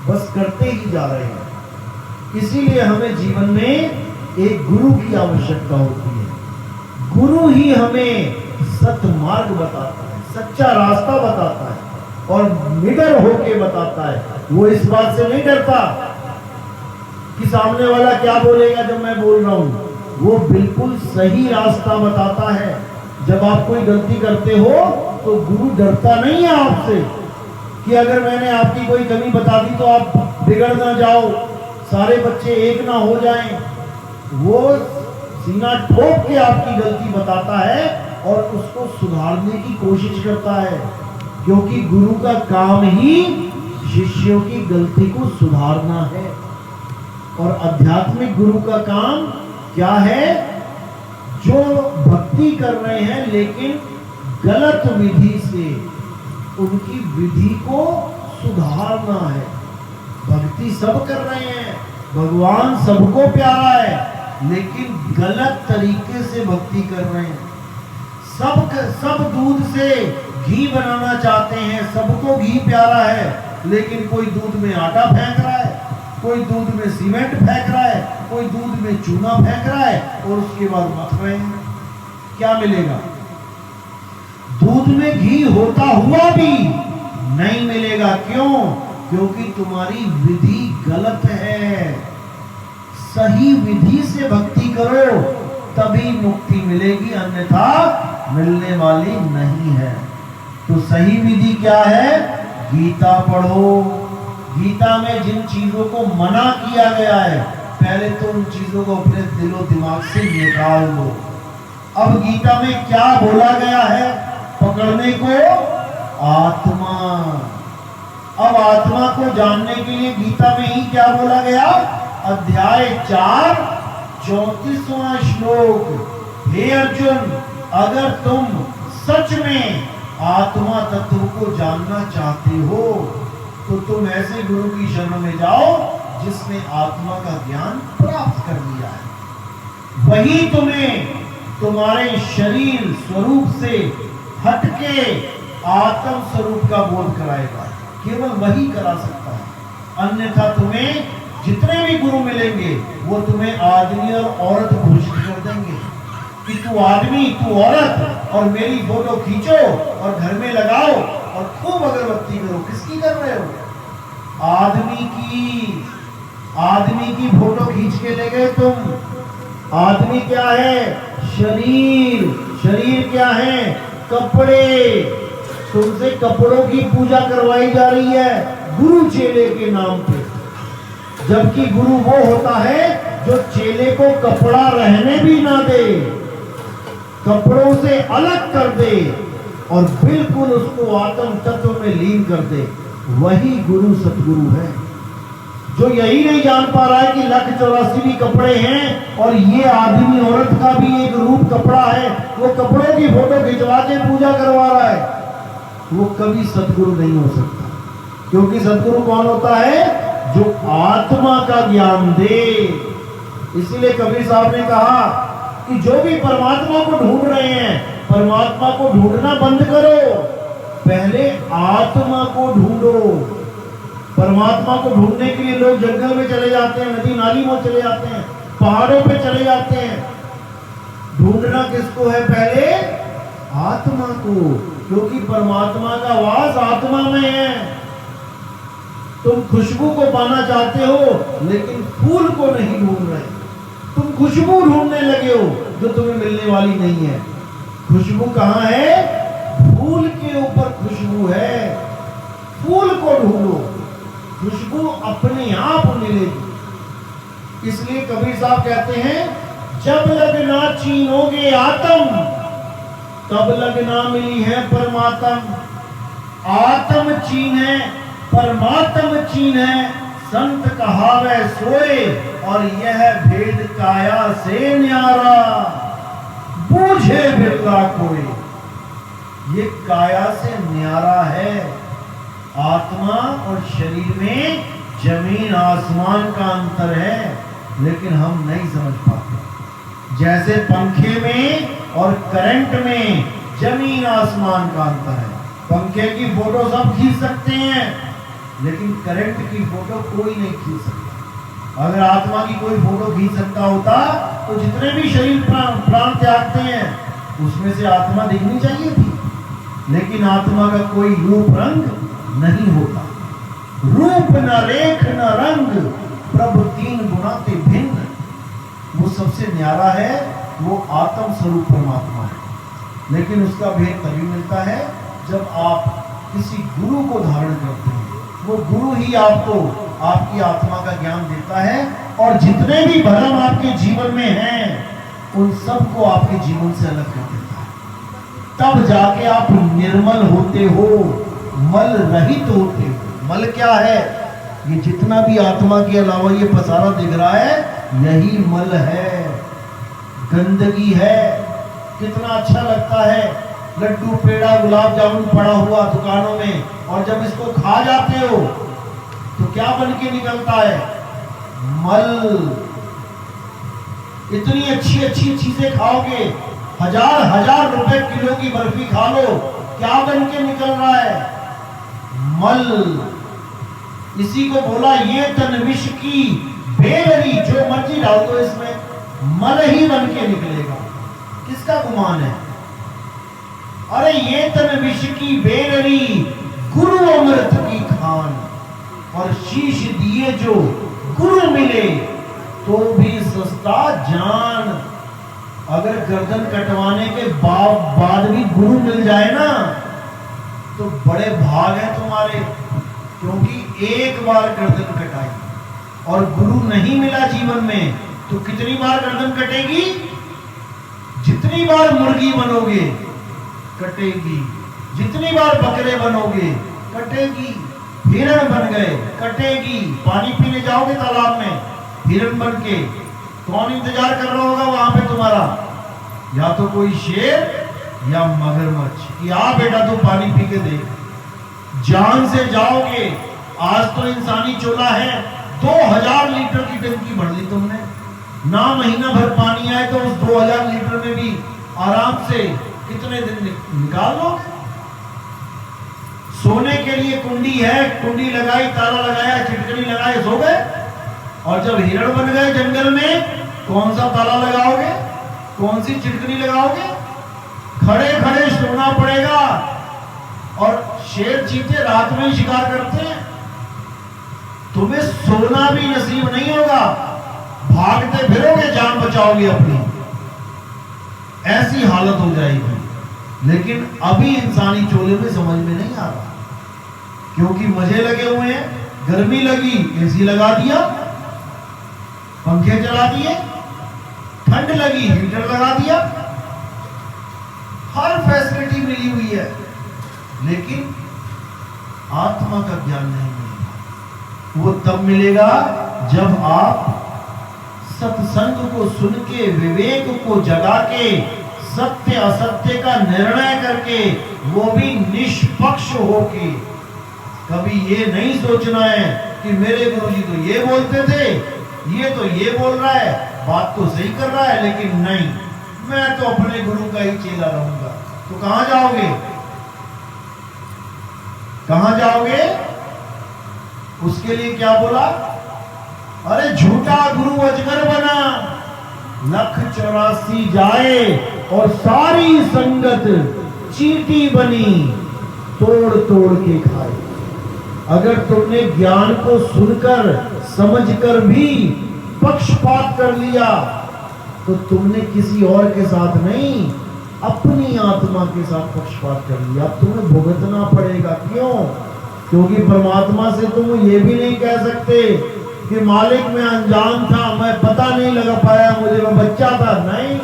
बस करते ही जा रहे हैं। इसीलिए हमें जीवन में एक गुरु की आवश्यकता होती है। गुरु ही हमें सत्य मार्ग बताता है, सच्चा रास्ता बताता है और निडर होके बताता है। वो इस बात से नहीं डरता कि सामने वाला क्या बोलेगा जब मैं बोल रहा हूं। वो बिल्कुल सही रास्ता बताता है। जब आप कोई गलती करते हो तो गुरु डरता नहीं है आपसे कि अगर मैंने आपकी कोई कमी बता दी तो आप बिगड़ ना जाओ, सारे बच्चे एक ना हो जाएं। वो सीना ठोक के आपकी गलती बताता है और उसको सुधारने की कोशिश करता है, क्योंकि गुरु का काम ही शिष्यों की गलती को सुधारना है। और आध्यात्मिक गुरु का काम क्या है? जो भक्ति कर रहे हैं लेकिन गलत विधि से, उनकी विधि को सुधारना है। भक्ति सब कर रहे हैं, भगवान सबको प्यारा है, लेकिन गलत तरीके से भक्ति कर रहे हैं। सब दूध से घी बनाना चाहते हैं, सबको घी प्यारा है, लेकिन कोई दूध में आटा फेंक रहा है, कोई दूध में सीमेंट फेंक रहा है, कोई दूध में चूना फेंक रहा है और उसके बाद मथ रहे हैं। क्या मिलेगा? दूध में घी होता हुआ भी नहीं मिलेगा। क्यों? क्योंकि तुम्हारी विधि गलत है। सही विधि से भक्ति करो तभी मुक्ति मिलेगी, अन्यथा मिलने वाली नहीं है। तो सही विधि क्या है? गीता पढ़ो। गीता में जिन चीजों को मना किया गया है, पहले तो उन चीजों को अपने दिलो दिमाग से निकाल दो। अब गीता में क्या बोला गया है पकड़ने को? आत्मा। अब आत्मा को जानने के लिए गीता में ही क्या बोला गया? अध्याय 4 34वां श्लोक। हे अर्जुन, अगर तुम सच में आत्मा तत्व को जानना चाहते हो तो तुम ऐसे गुरु की शरण में जाओ जिसने आत्मा का ज्ञान प्राप्त कर लिया है। वही तुम्हें तुम्हारे शरीर स्वरूप से हटके आत्म स्वरूप का बोध कराएगा। केवल वही करा सकता है, अन्यथा तुम्हें जितने भी गुरु मिलेंगे वो तुम्हें आदमी और औरत घोषित कर देंगे कि तू आदमी, तू औरत, और मेरी फोटो खींचो और घर में लगाओ और खूब अगरबत्ती करो। किसकी कर रहे हो? आदमी की फोटो खींच के ले गए तुम। आदमी क्या है? शरीर। शरीर क्या है? कपड़े। तुमसे कपड़ों की पूजा करवाई जा रही है गुरु चेले के नाम पे, जबकि गुरु वो होता है जो चेले को कपड़ा रहने भी ना दे, कपड़ों से अलग कर दे और बिल्कुल उसको आत्म तत्व में लीन कर दे। वही गुरु सतगुरु है। जो यही नहीं जान पा रहा है कि 1,84 भी कपड़े हैं और ये आदमी औरत का भी एक रूप कपड़ा है, वो कपड़ों की फोटो खिंचवा के पूजा करवा रहा है, वो कभी सतगुरु नहीं हो सकता। क्योंकि सतगुरु कौन होता है? जो आत्मा का ज्ञान दे। इसीलिए कबीर साहब ने कहा कि जो भी परमात्मा को ढूंढ रहे हैं, परमात्मा को ढूंढना बंद करो, पहले आत्मा को ढूंढो। परमात्मा को ढूंढने के लिए लोग जंगल में चले जाते हैं, नदी नाली में चले जाते हैं, पहाड़ों पे चले जाते हैं। ढूंढना किसको है? पहले आत्मा को, क्योंकि परमात्मा का वास आत्मा में है। तुम खुशबू को पाना चाहते हो लेकिन फूल को नहीं ढूंढ रहे, तुम खुशबू ढूंढने लगे हो जो तुम्हें मिलने वाली नहीं है। खुशबू कहाँ है? फूल के ऊपर खुशबू है। फूल को ढूंढो, खुशबू अपने आप मिलेगी। इसलिए कबीर साहब कहते हैं, जब लगना चीनोगे आत्म, तब लगना मिली है परमात्म। आत्म चीन है, परमात्म चीन है, संत कहावे सोए, और यह भेद काया से न्यारा, बूझे बिरला कोई। ये काया से न्यारा है। आत्मा और शरीर में जमीन आसमान का अंतर है, लेकिन हम नहीं समझ पाते। जैसे पंखे में और करंट में जमीन आसमान का अंतर है। पंखे की फोटो सब खींच सकते हैं, लेकिन करंट की फोटो कोई नहीं खींच सकता। अगर आत्मा की कोई फोटो खींच सकता होता तो जितने भी शरीर प्राण त्यागते हैं उसमें से आत्मा दिखनी चाहिए थी, लेकिन आत्मा का कोई रूप रंग नहीं होता। रूप न रेख न रंग, प्रभु तीन गुणाते भिन्न। वो सबसे न्यारा है, वो आत्म स्वरूप परमात्मा है। लेकिन उसका भेद तभी मिलता है जब आप किसी गुरु को धारण करते हैं। वो गुरु ही आपको आपकी आत्मा का ज्ञान देता है, और जितने भी भ्रम आपके जीवन में हैं उन सबको आपके जीवन से अलग कर देता है। तब जाके आप निर्मल होते हो, मल रहित होते हो। मल क्या है? ये जितना भी आत्मा के अलावा ये पसारा दिख रहा है, यही मल है, गंदगी है। कितना अच्छा लगता है लड्डू, पेड़ा, गुलाब जामुन पड़ा हुआ दुकानों में, और जब इसको खा जाते हो तो क्या बन के निकलता है? मल। इतनी अच्छी अच्छी चीजें खाओगे, हजार रुपए किलो की बर्फी खा लो, क्या बन के निकल रहा है? मल। इसी को बोला ये तन विष की बेलरी, जो मर्जी डाल दो इसमें, मल ही बन के निकलेगा। किसका गुमान है? अरे ये तन विष की बेलरी, गुरु अमृत की खान, और शीश दिए जो गुरु मिले तो भी सस्ता जान। अगर गर्दन कटवाने के बाद भी गुरु मिल जाए ना तो बड़े भाग हैं तुम्हारे, क्योंकि एक बार गर्दन कटाई और गुरु नहीं मिला जीवन में तो कितनी बार गर्दन कटेगी? जितनी बार मुर्गी बनोगे कटेगी, जितनी बार बकरे बनोगे कटेगी, हिरण बन गए कटेगी। पानी पीने जाओगे तालाब में हिरण बन के, कौन इंतजार कर रहा होगा वहां पे तुम्हारा? या तो कोई शेर या मगरमच्छ कि आ बेटा तू पानी पी के देख। जान से जाओगे। आज तो इंसानी चोला है, 2000 लीटर की टंकी भर ली तुमने, ना महीना भर पानी आए तो उस 2000 लीटर में भी आराम से कितने दिन निकाल लो। सोने के लिए कुंडी है, कुंडी लगाई, ताला लगाया, चिटकनी लगाए, सो गए। और जब हिरण बन गए जंगल में, कौन सा ताला लगाओगे, कौन सी चिटकनी लगाओगे? खड़े खड़े सोना पड़ेगा। और शेर चीते रात में ही शिकार करते हैं, तुम्हें सोना भी नसीब नहीं होगा, भागते फिरोगे, जान बचाओगे अपनी, ऐसी हालत हो जाएगी। लेकिन अभी इंसानी चोले में समझ में नहीं आ रहा, क्योंकि मजे लगे हुए हैं। गर्मी लगी, एसी लगा दिया, पंखे चला दिए, ठंड लगी, हीटर लगा दिया, हर फैसिलिटी मिली हुई है, लेकिन आत्मा का ज्ञान नहीं मिलेगा। वो तब मिलेगा जब आप सत्संग को सुन के, विवेक को जगा के, सत्य असत्य का निर्णय करके, वो भी निष्पक्ष होके। कभी ये नहीं सोचना है कि मेरे गुरुजी तो ये बोलते थे, ये तो ये बोल रहा है, बात तो सही कर रहा है, लेकिन नहीं, मैं तो अपने गुरु का ही चेला रहूंगा। तो कहां जाओगे, कहां जाओगे? उसके लिए क्या बोला? अरे झूठा गुरु अजगर बना, 1,84 जाए और सारी संगत चींटी बनी, तोड़ तोड़ के खाए। अगर तुमने ज्ञान को सुनकर समझकर भी पक्षपात कर लिया, तो तुमने किसी और के साथ नहीं, अपनी आत्मा के साथ पक्षपात कर लिया। अब तुम्हें भुगतना पड़ेगा। क्यों? क्योंकि परमात्मा से तुम ये भी नहीं कह सकते कि मालिक मैं अनजान था, मैं पता नहीं लगा पाया, मुझे मैं बच्चा था। नहीं,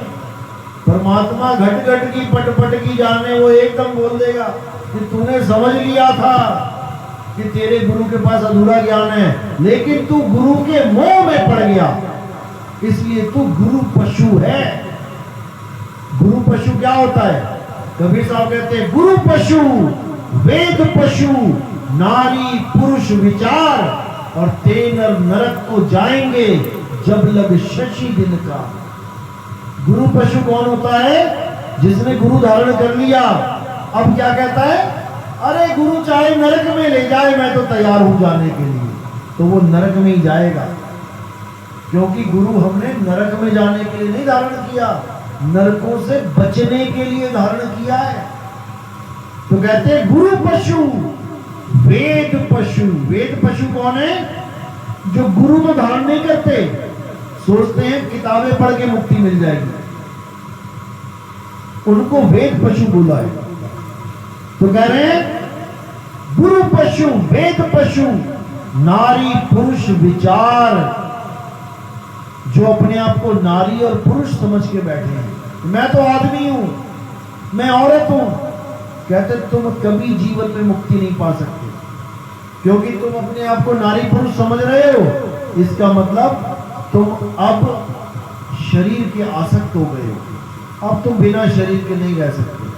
परमात्मा घट घट की पट पट की जाने, वो एकदम बोल देगा कि तूने समझ लिया था कि तेरे गुरु के पास अधूरा ज्ञान है, लेकिन तू गुरु के मोह में पड़ गया, इसलिए तू गुरु पशु है। गुरु पशु क्या होता है? कबीर साहब कहते हैं, गुरु पशु वेद पशु नारी पुरुष विचार, और ते नर नरक को जाएंगे जब लग शशि दिन का। गुरु पशु कौन होता है? जिसने गुरु धारण कर लिया, अब क्या कहता है? अरे गुरु चाहे नरक में ले जाए, मैं तो तैयार हूं जाने के लिए। तो वो नरक में ही जाएगा, क्योंकि गुरु हमने नरक में जाने के लिए नहीं धारण किया, नरकों से बचने के लिए धारण किया है। तो कहते हैं गुरु पशु वेद पशु। वेद पशु कौन है? जो गुरु तो धारण नहीं करते, सोचते हैं किताबें पढ़ के मुक्ति मिल जाएगी, उनको वेद पशु बोला है। तो कह रहे हैं गुरु पशु वेद पशु नारी पुरुष विचार, जो अपने आप को नारी और पुरुष समझ के बैठे हैं। मैं तो आदमी हूं, मैं औरत हूं। कहते तुम कभी जीवन में मुक्ति नहीं पा सकते, क्योंकि तुम अपने आप को नारी पुरुष समझ रहे हो। इसका मतलब तुम अब शरीर के आसक्त हो गए हो, अब तुम बिना शरीर के नहीं रह सकते।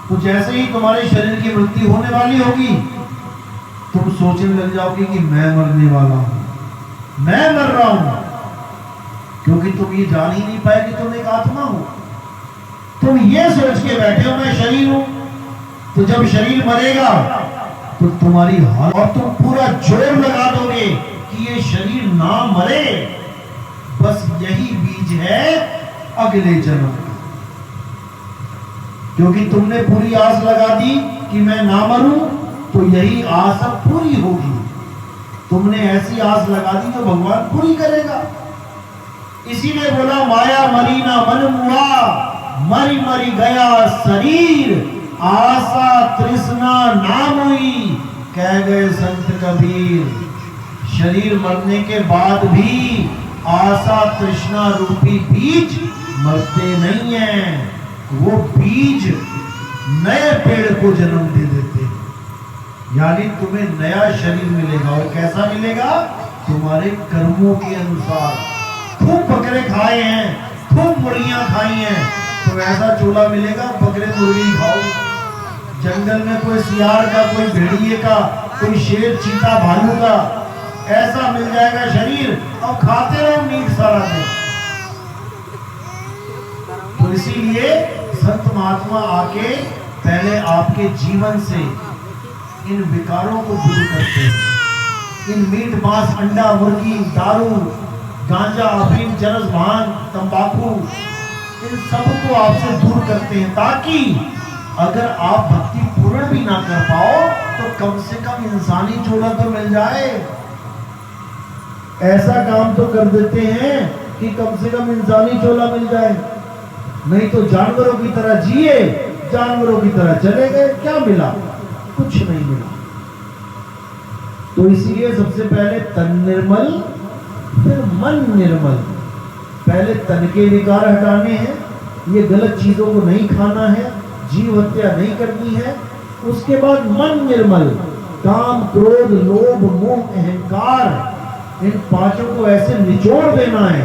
कुछ ऐसे ही तुम्हारे शरीर की मृत्यु होने वाली होगी, तुम सोचने लग जाओगे कि मैं मरने वाला हूं, मैं मर रहा हूं, क्योंकि तुम ये जान ही नहीं पाए कि तुम एक आत्मा हो। तुम ये सोच के बैठे हो मैं शरीर हूं। तो जब शरीर मरेगा तो तुम्हारी हालत, और तुम पूरा जोर लगा दोगे कि ये शरीर ना मरे, बस यही बीज है अगले जन्म का। क्योंकि तुमने पूरी आस लगा दी कि मैं ना मरूं, तो यही आस अब पूरी होगी। तुमने ऐसी आस लगा दी जो भगवान पूरी करेगा। इसीलिए बोला माया मरी ना मन मुआ, मरी मरी गया शरीर, आशा तृष्णा नाम हुई, कह गए संत कबीर। शरीर मरने के बाद भी आशा तृष्णा रूपी बीज मरते नहीं हैं, वो बीज नए पेड़ को जन्म दे देते हैं। यानी तुम्हें नया शरीर मिलेगा, और कैसा मिलेगा? तुम्हारे कर्मों के अनुसार। खूब बकरे खाए हैं, खूब मुर्गियां खाई हैं, तो ऐसा चोला मिलेगा, बकरे मुर्गी खाओ। जंगल में कोई सियार का, कोई भेड़िए का, कोई शेर चीता भालू का, ऐसा मिल जाएगा शरीर, और खाते रहो मीट सारा दिन। तो इसीलिए संत महात्मा आके पहले आपके जीवन से इन विकारों को दूर करते हैं। इन मीट मांस अंडा मुर्गी दारू गांजा अफीम चरस भांग तंबाकू इन सब को आपसे दूर करते हैं, ताकि अगर आप भक्ति पूर्ण भी ना कर पाओ तो कम से कम इंसानी चोला तो मिल जाए। ऐसा काम तो कर देते हैं कि कम से कम इंसानी चोला मिल जाए, नहीं तो जानवरों की तरह जिए जानवरों की तरह चले गए, क्या मिला? कुछ नहीं मिला। तो इसलिए सबसे पहले तन निर्मल फिर मन निर्मल। पहले तन के विकार हटाने हैं, ये गलत चीजों को नहीं खाना है, जीव हत्या नहीं करनी है। उसके बाद मन निर्मल, काम क्रोध लोभ मोह अहंकार इन पांचों को ऐसे निचोड़ देना है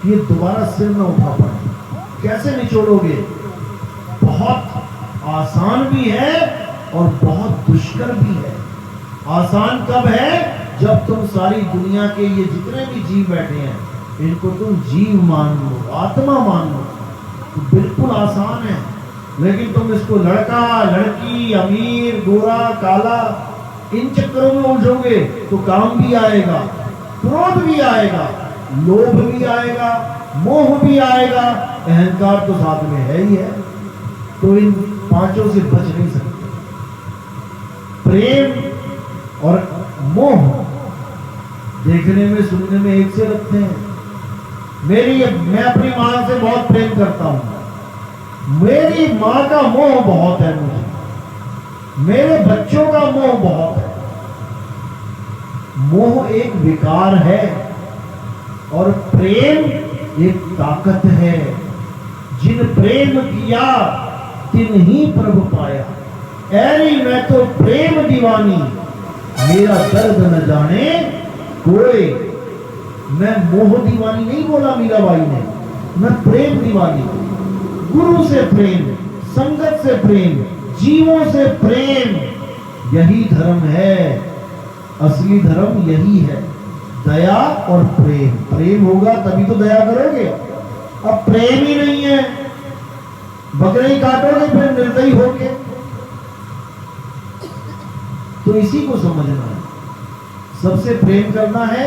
कि ये दोबारा सिर न उठा पाए। कैसे निचोड़ोगे? बहुत आसान भी है और बहुत दुष्कर भी है। आसान कब है? जब तुम सारी दुनिया के ये जितने भी जीव बैठे हैं इनको तुम जीव मान लो, आत्मा मान लो, तो बिल्कुल आसान है। लेकिन तुम इसको लड़का लड़की अमीर गोरा काला इन चक्करों में उलझोगे तो काम भी आएगा, क्रोध भी आएगा, लोभ भी आएगा, मोह भी आएगा, अहंकार तो साथ में है ही है। तो इन पांचों से बच नहीं सकते। प्रेम और मोह देखने में सुनने में एक से लगते हैं। मैं अपनी मां से बहुत प्रेम करता हूं, मेरी मां का मोह बहुत है मुझे, मेरे बच्चों का मोह बहुत है। मोह एक विकार है और प्रेम एक ताकत है। जिन प्रेम किया तिन ही प्रभु पाया, ऐरी मैं तो प्रेम दीवानी, मेरा दर्द न जाने कोई। मैं मोह दीवानी नहीं बोला मीराबाई ने, मैं प्रेम दीवानी। गुरु से प्रेम, संगत से प्रेम, जीवों से प्रेम, यही धर्म है। असली धर्म यही है, दया और प्रेम। प्रेम होगा तभी तो दया करोगे। अब प्रेम ही नहीं है, बकरे ही काटोगे फिर निर्दयी होगे। तो इसी को समझना है, सबसे प्रेम करना है।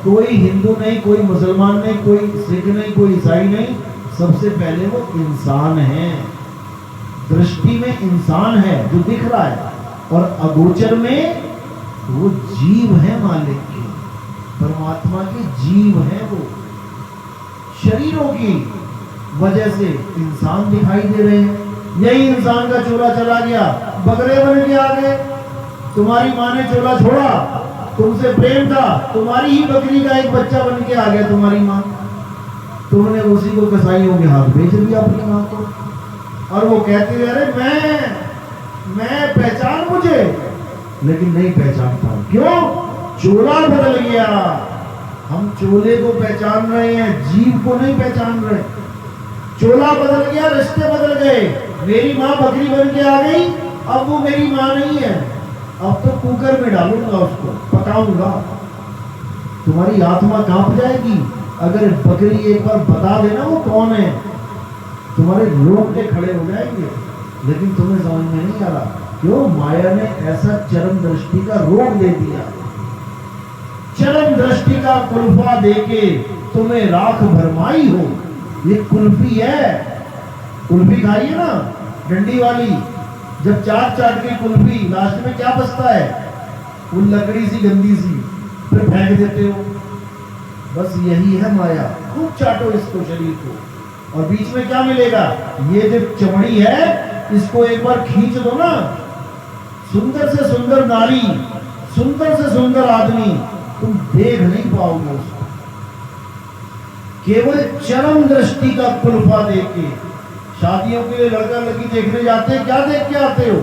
कोई हिंदू नहीं, कोई मुसलमान नहीं, कोई सिख नहीं, कोई ईसाई नहीं, सबसे पहले वो इंसान है। दृष्टि में इंसान है जो दिख रहा है, और अगोचर में वो जीव है, मालिक के परमात्मा के जीव है। वो शरीरों की वजह से इंसान दिखाई दे रहे हैं। यही इंसान का चोला चला गया, बकरे बन के आ गए। तुम्हारी माँ ने चोला छोड़ा, तुमसे प्रेम था, तुम्हारी ही बकरी का एक बच्चा बन के आ गया तुम्हारी माँ। तुमने उसी को कसाईयों के हाथ बेच दिया अपनी माँ को, और वो कहती है अरे मैं पहचान मुझे, लेकिन नहीं पहचान पाए। क्यों? चोला बदल गया। हम चोले को पहचान रहे हैं, जीव को नहीं पहचान रहे। चोला बदल गया, रिश्ते बदल गए। मेरी माँ बकरी बन के आ गई, अब वो मेरी माँ नहीं है। अब तो कुकर में डालूंगा, उसको पकाऊंगा। तुम्हारी आत्मा कांप जाएगी अगर बकरी एक बार बता देना वो कौन है, तुम्हारे रोंगटे खड़े हो जाएंगे। लेकिन तुम्हें समझ में नहीं आ रहा, क्यों? माया ने ऐसा चरम दृष्टि का रोग दे दिया, चरम दृष्टि का कुल्फा देके तुम्हें राख भरमाई हो। ये कुल्फी है, कुल्फी खाइए ना डंडी वाली, जब चाट के कुल्फी लास्ट में क्या बचता है? वो लकड़ी सी गंदी सी, फिर फेंक देते हो। बस यही है माया। खूब चाटो इसको, शरीर को, और बीच में क्या मिलेगा? ये जो चमड़ी है इसको एक बार खींच दो ना, सुंदर से सुंदर नारी, सुंदर से सुंदर आदमी, तुम देख नहीं पाओगे उसको। केवल चरम दृष्टि का कुल्फा देके शादियों के लिए लड़का लड़की देखने जाते हैं, क्या देख के आते हो?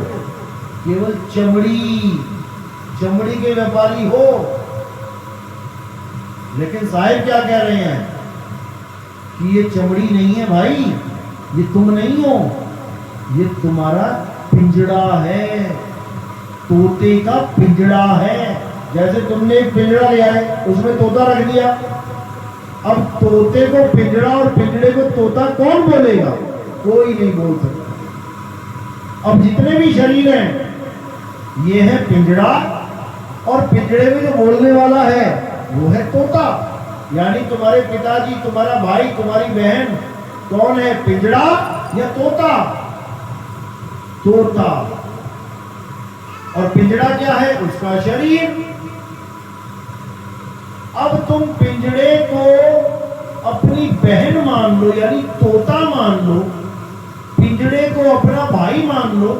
केवल चमड़ी, चमड़ी के व्यापारी हो। लेकिन साहिब क्या कह रहे हैं कि ये चमड़ी नहीं है भाई, ये तुम नहीं हो, ये तुम्हारा पिंजड़ा है, तोते का पिंजड़ा है। जैसे तुमने एक पिंजड़ा लिया है, उसमें तोता रख दिया, अब तोते को पिंजड़ा और पिंजड़े को तोता कौन बोलेगा? कोई नहीं बोल सकता। अब जितने भी शरीर हैं ये है पिंजड़ा, और पिंजड़े में जो बोलने वाला है वो है तोता। यानी तुम्हारे पिताजी, तुम्हारा भाई, तुम्हारी बहन कौन है, पिंजड़ा या तोता? तोता। और पिंजड़ा क्या है? उसका शरीर। अब तुम पिंजड़े को अपनी बहन मान लो यानी तोता मान लो, पिंजड़े को अपना भाई मान लो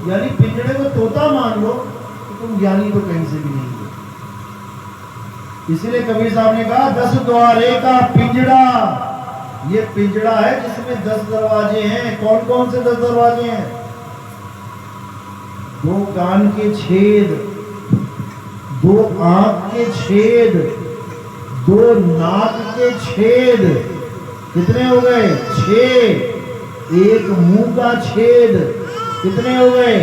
यानी पिंजड़े को तोता मान लो, तो तुम ज्ञानी तो कहीं से भी नहीं हो। इसलिए कबीर साहब ने कहा 10 द्वारे का पिंजड़ा। ये पिंजड़ा है जिसमें 10 दरवाजे हैं। कौन कौन से 10 दरवाजे हैं? 2 कान के छेद, 2 आंख के छेद, 2 नाक के छेद, कितने हो गए? 6। 1 मुंह का छेद, कितने हो गए?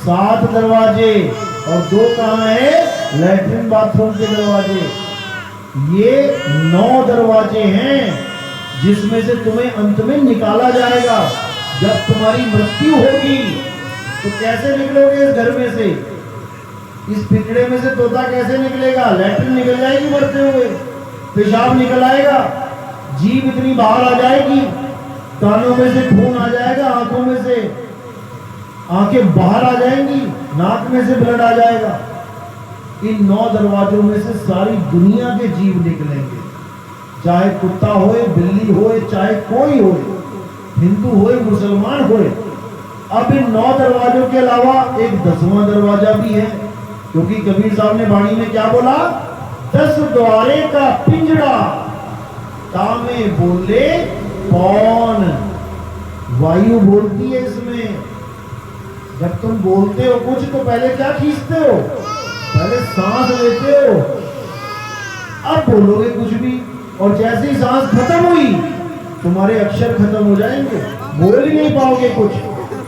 7 दरवाजे। और 2 कहाँ है? लैट्रिन बाथरूम के दरवाजे। ये 9 दरवाजे हैं जिसमें से तुम्हें अंत में निकाला जाएगा। जब तुम्हारी मृत्यु होगी तो कैसे निकलोगे इस घर में से? इस पिंजड़े में से तोता कैसे निकलेगा? लैट्रिन निकल जाएगी मरते हुए, पेशाब निकल आएगा, जीभ इतनी बाहर आ जाएगी, कानों में से खून आ जाएगा, आंखों में से आंखें बाहर आ जाएंगी, नाक में से ब्लड आ जाएगा। इन 9 दरवाजों में से सारी दुनिया के जीव निकलेंगे, चाहे कुत्ता होए, बिल्ली होए, चाहे कोई होए, हिंदू होए, मुसलमान होए। अब इन 9 दरवाजों के अलावा एक 10वां दरवाजा भी है, क्योंकि कबीर साहब ने वाणी में क्या बोला? 10 द्वारे का पिंजड़ा, तामे बोले कौन? वायु बोलती है इसमें। जब तुम बोलते हो कुछ तो पहले क्या खींचते हो? पहले सांस लेते हो, अब बोलोगे कुछ भी, और जैसे ही सांस खत्म हुई तुम्हारे अक्षर खत्म हो जाएंगे, बोल ही नहीं पाओगे कुछ,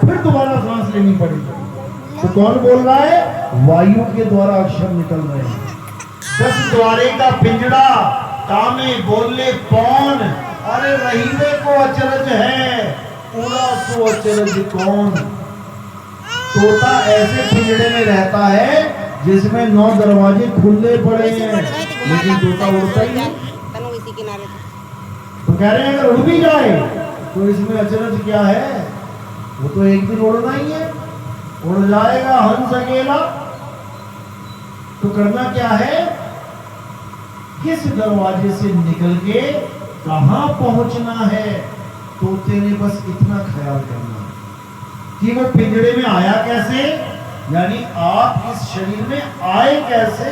फिर दोबारा सांस लेनी पड़ेगी। तो कौन बोल रहा है? वायु के द्वारा अक्षर निकल रहे हैं। 10 द्वारे का पिंजड़ा, तामे बोले कौन? अरे रहीवे को अचरज है, पूरा सो अचरज कौन? तोता ऐसे पिंजड़े में रहता है जिसमें 9 दरवाजे खुले पड़े हैं, लेकिन तोता उड़ता ही नहीं। तो कह रहे हैं अगर उड़ भी जाए तो इसमें अचरज क्या है? वो तो एक दिन उड़ना ही है, उड़ जाएगा हंस अकेला। तो करना क्या है? किस दरवाजे से निकल के कहां पहुंचना है? तोते ने बस इतना ख्याल करना कि वो पिंजड़े में आया कैसे, यानी आप इस शरीर में आए कैसे,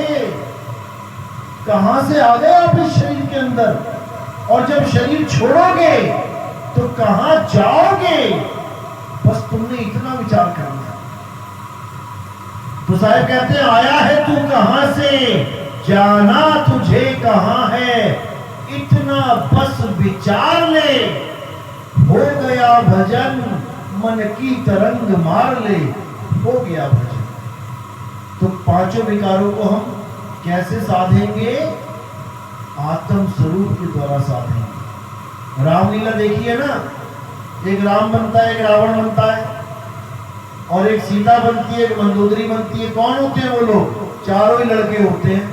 कहां से आ गए आप इस शरीर के अंदर, और जब शरीर छोड़ोगे तो कहां जाओगे? बस तुमने इतना विचार करना है। तो साहब कहते हैं आया है तू कहां से, जाना तुझे कहां है, इतना बस विचार ले, हो गया भजन मन की तरंग मार ले, हो गया भजन। तो 5 विकारों को हम कैसे साधेंगे? आत्म स्वरूप के द्वारा साधेंगे। रामलीला देखिए ना, एक राम बनता है, एक रावण बनता है, और एक सीता बनती है, एक मंदोदरी बनती है। कौन होते हैं वो लोग? चारों ही लड़के होते हैं,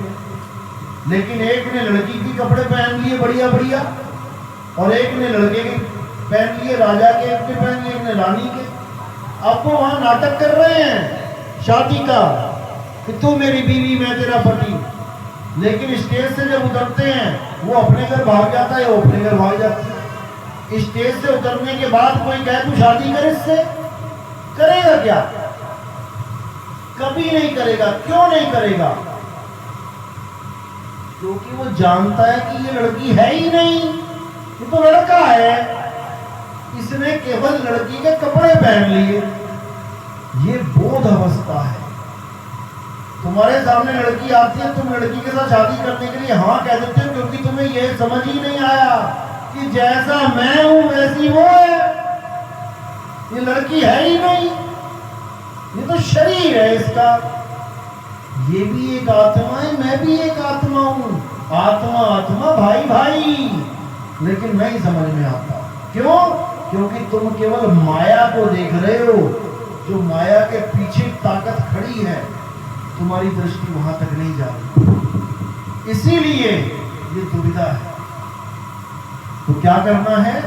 लेकिन एक ने लड़की के कपड़े पहन लिए बढ़िया बढ़िया, और एक ने लड़के के पहन लिए, राजा के पहन लिए, एक ने रानी के। अब वो वहां नाटक कर रहे हैं शादी का कि तू मेरी बीवी, मैं तेरा पति, लेकिन स्टेज से जब उतरते हैं वो अपने घर भाग जाता है, वो अपने घर भाग जाता है। स्टेज से उतरने के बाद कोई कहे तू शादी कर इससे, करेगा क्या? कभी नहीं करेगा। क्यों नहीं करेगा? क्योंकि वो जानता है कि ये लड़की है ही नहीं, ये तो लड़का है, इसने केवल लड़की के कपड़े पहन लिए। ये बोध अवस्था है। तुम्हारे सामने लड़की आती है, तुम लड़की के साथ शादी करने के लिए हाँ कह देते हो, क्योंकि तुम्हें यह समझ ही नहीं आया कि जैसा मैं हूं वैसी वो है। ये लड़की है ही नहीं, ये तो शरीर है इसका। ये भी एक आत्मा है, मैं भी एक आत्मा हूं। आत्मा आत्मा भाई भाई, लेकिन नहीं समझ में आता। क्यों? क्योंकि तुम केवल माया को देख रहे हो, जो माया के पीछे ताकत खड़ी है, तुम्हारी दृष्टि वहां तक नहीं जा रही। इसीलिए ये दुविधा है। तो क्या करना है?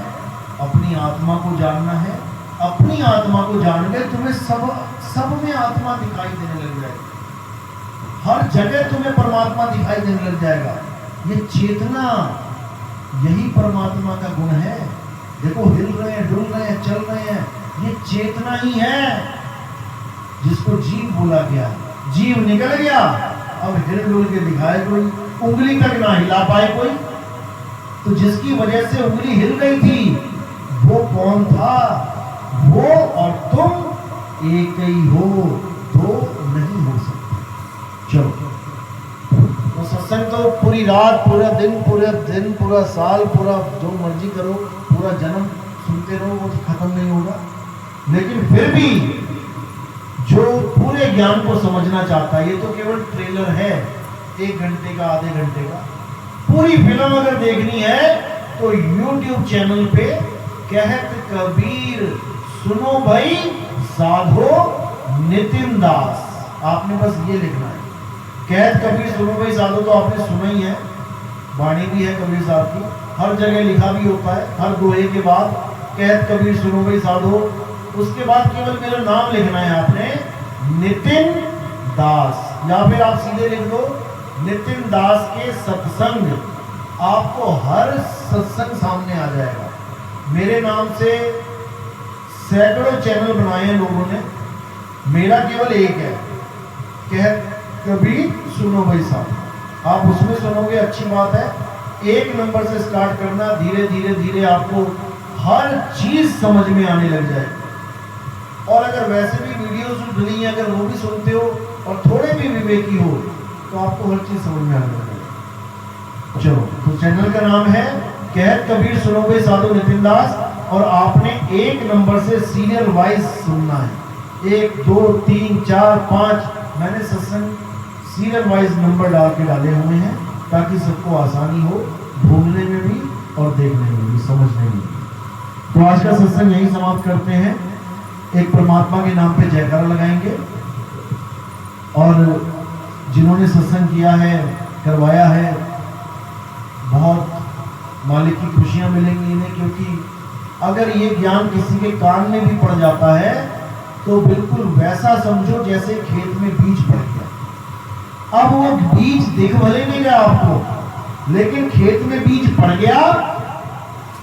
अपनी आत्मा को जानना है। अपनी आत्मा को जान के तुम्हें सब में आत्मा दिखाई देने लग जाएगी। हर जगह तुम्हें परमात्मा दिखाई देने लग जाएगा। ये चेतना, यही परमात्मा का गुण है। देखो, हिल रहे हैं, डुल रहे हैं, चल रहे हैं, ये चेतना ही है जिसको जीव बोला गया। जीव निकल गया, अब हिल डुल के दिखाए कोई, उंगली तक ना हिला पाए कोई। तो जिसकी वजह से उंगली हिल गई थी, वो कौन था? वो और तुम एक ही हो, दो नहीं हो सकते। चलो, तो सत्संग तो पूरी रात, पूरा दिन, पूरा साल, पूरा जो मर्जी करो, पूरा जन्म सुनते रहो, वो खत्म नहीं होगा। लेकिन फिर भी जो पूरे ज्ञान को समझना चाहता है, ये तो केवल ट्रेलर है, 1 घंटे का, आधे घंटे का। पूरी फिल्म अगर देखनी है तो YouTube चैनल पे कहत कबीर सुनो भाई साधो नितिन दास, आपने बस ये लिखना है। कहत कबीर सुनो भाई साधो तो आपने सुना ही है, वाणी भी है कबीर साहब की, हर जगह लिखा भी होता है, हर दोहे के बाद कहत कबीर सुनो भाई साधो, उसके बाद केवल मेरा नाम लिखना है आपने, नितिन दास, या फिर आप सीधे लिख दो नितिन दास के सत्संग। आपको हर सत्संग सामने आ जाएगा। मेरे नाम से सैकड़ों चैनल बनाए हैं लोगों ने, मेरा केवल एक है, कहत कबीर सुनो भाई साहब। आप उसमें सुनोगे, अच्छी बात है। 1 नंबर से स्टार्ट करना, धीरे धीरे धीरे आपको हर चीज समझ में आने लग जाएगी। और अगर वैसे भी वीडियोस डली हैं, अगर वो भी सुनते हो और थोड़े भी विवेकी हो, तो आपको हर चीज समझ में आने लगेगी। चलो, तो चैनल का नाम है कहत कबीर सुनो भाई साधु नितिन दास, और आपने 1 नंबर से सीरियल वाइज सुनना है। 1, 2, 3, 4, 5, मैंने सत्संग सीरियल वाइज नंबर डाल के डाले हुए हैं, ताकि सबको आसानी हो ढूंढने में भी और देखने में भी, समझने में भी। तो आज का सत्संग यही समाप्त करते हैं। एक परमात्मा के नाम पे जयकारा लगाएंगे, और जिन्होंने सत्संग किया है, करवाया है, बहुत मालिक की खुशियां मिलेंगी इन्हें। क्योंकि अगर ये ज्ञान किसी के कान में भी पड़ जाता है, तो बिल्कुल वैसा समझो जैसे खेत में बीज पड़ गया। अब वो बीज दिख भले नहीं रहा आपको, लेकिन खेत में बीज पड़ गया,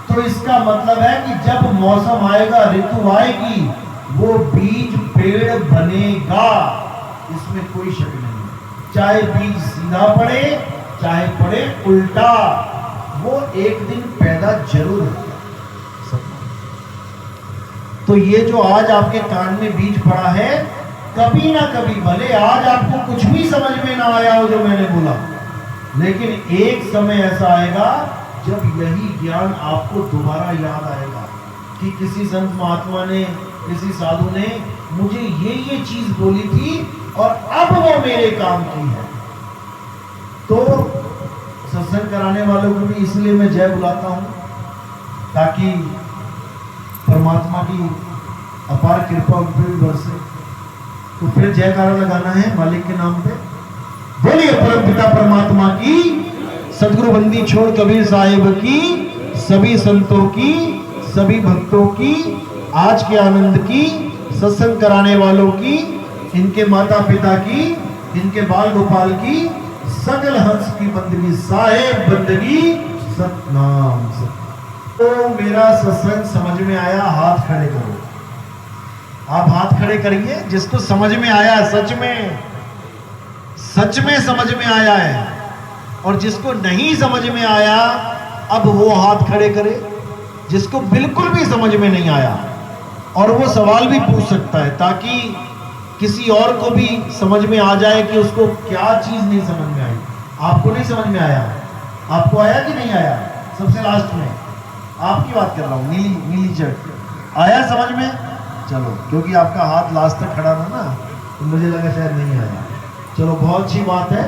तो इसका मतलब है कि जब मौसम आएगा, ऋतु आएगी, वो बीज पेड़ बनेगा, इसमें कोई शक नहीं। चाहे बीज सीधा पड़े, चाहे पड़े उल्टा, वो एक दिन पैदा जरूर होगा। तो ये जो आज आपके कान में बीज पड़ा है, कभी ना कभी, भले आज आपको कुछ भी समझ में ना आया हो जो मैंने बोला, लेकिन एक समय ऐसा आएगा जब यही ज्ञान आपको दोबारा याद आएगा कि किसी संत महात्मा ने, किसी साधु ने मुझे ये चीज बोली थी और अब वो मेरे काम की है। तो सत्संग कराने वालों को भी इसलिए मैं जय बुलाता हूं, ताकि परमात्मा की अपार कृपा उन पर भी बरसे। तो फिर जयकारा लगाना है मालिक के नाम पे। बोलिए परम पिता परमात्मा की, सदगुरु बंदी छोड़ कबीर साहिब की, सभी संतों की, सभी भक्तों की, आज के आनंद की, सत्संग कराने वालों की, इनके माता पिता की, इनके बाल गोपाल की, सकल हंस की बंदगी, साहेब बंदगी, सतनाम सत। तो मेरा सत्संग समझ में आया, हाथ खड़े करो। आप हाथ खड़े करिए जिसको समझ में आया, सच में समझ में आया है। और जिसको नहीं समझ में आया, अब वो हाथ खड़े करे। जिसको बिल्कुल भी समझ में नहीं आया, और वो सवाल भी पूछ सकता है, ताकि किसी और को भी समझ में आ जाए कि उसको क्या चीज नहीं समझ में आई। आपको नहीं समझ में आया, आपको आया कि नहीं आया? सबसे लास्ट में आपकी बात कर रहा हूं, नीली शर्ट, आया समझ में? चलो, क्योंकि आपका हाथ लास्ट तक खड़ा था ना, तो मुझे लगा शायद नहीं आया। चलो, बहुत अच्छी बात है।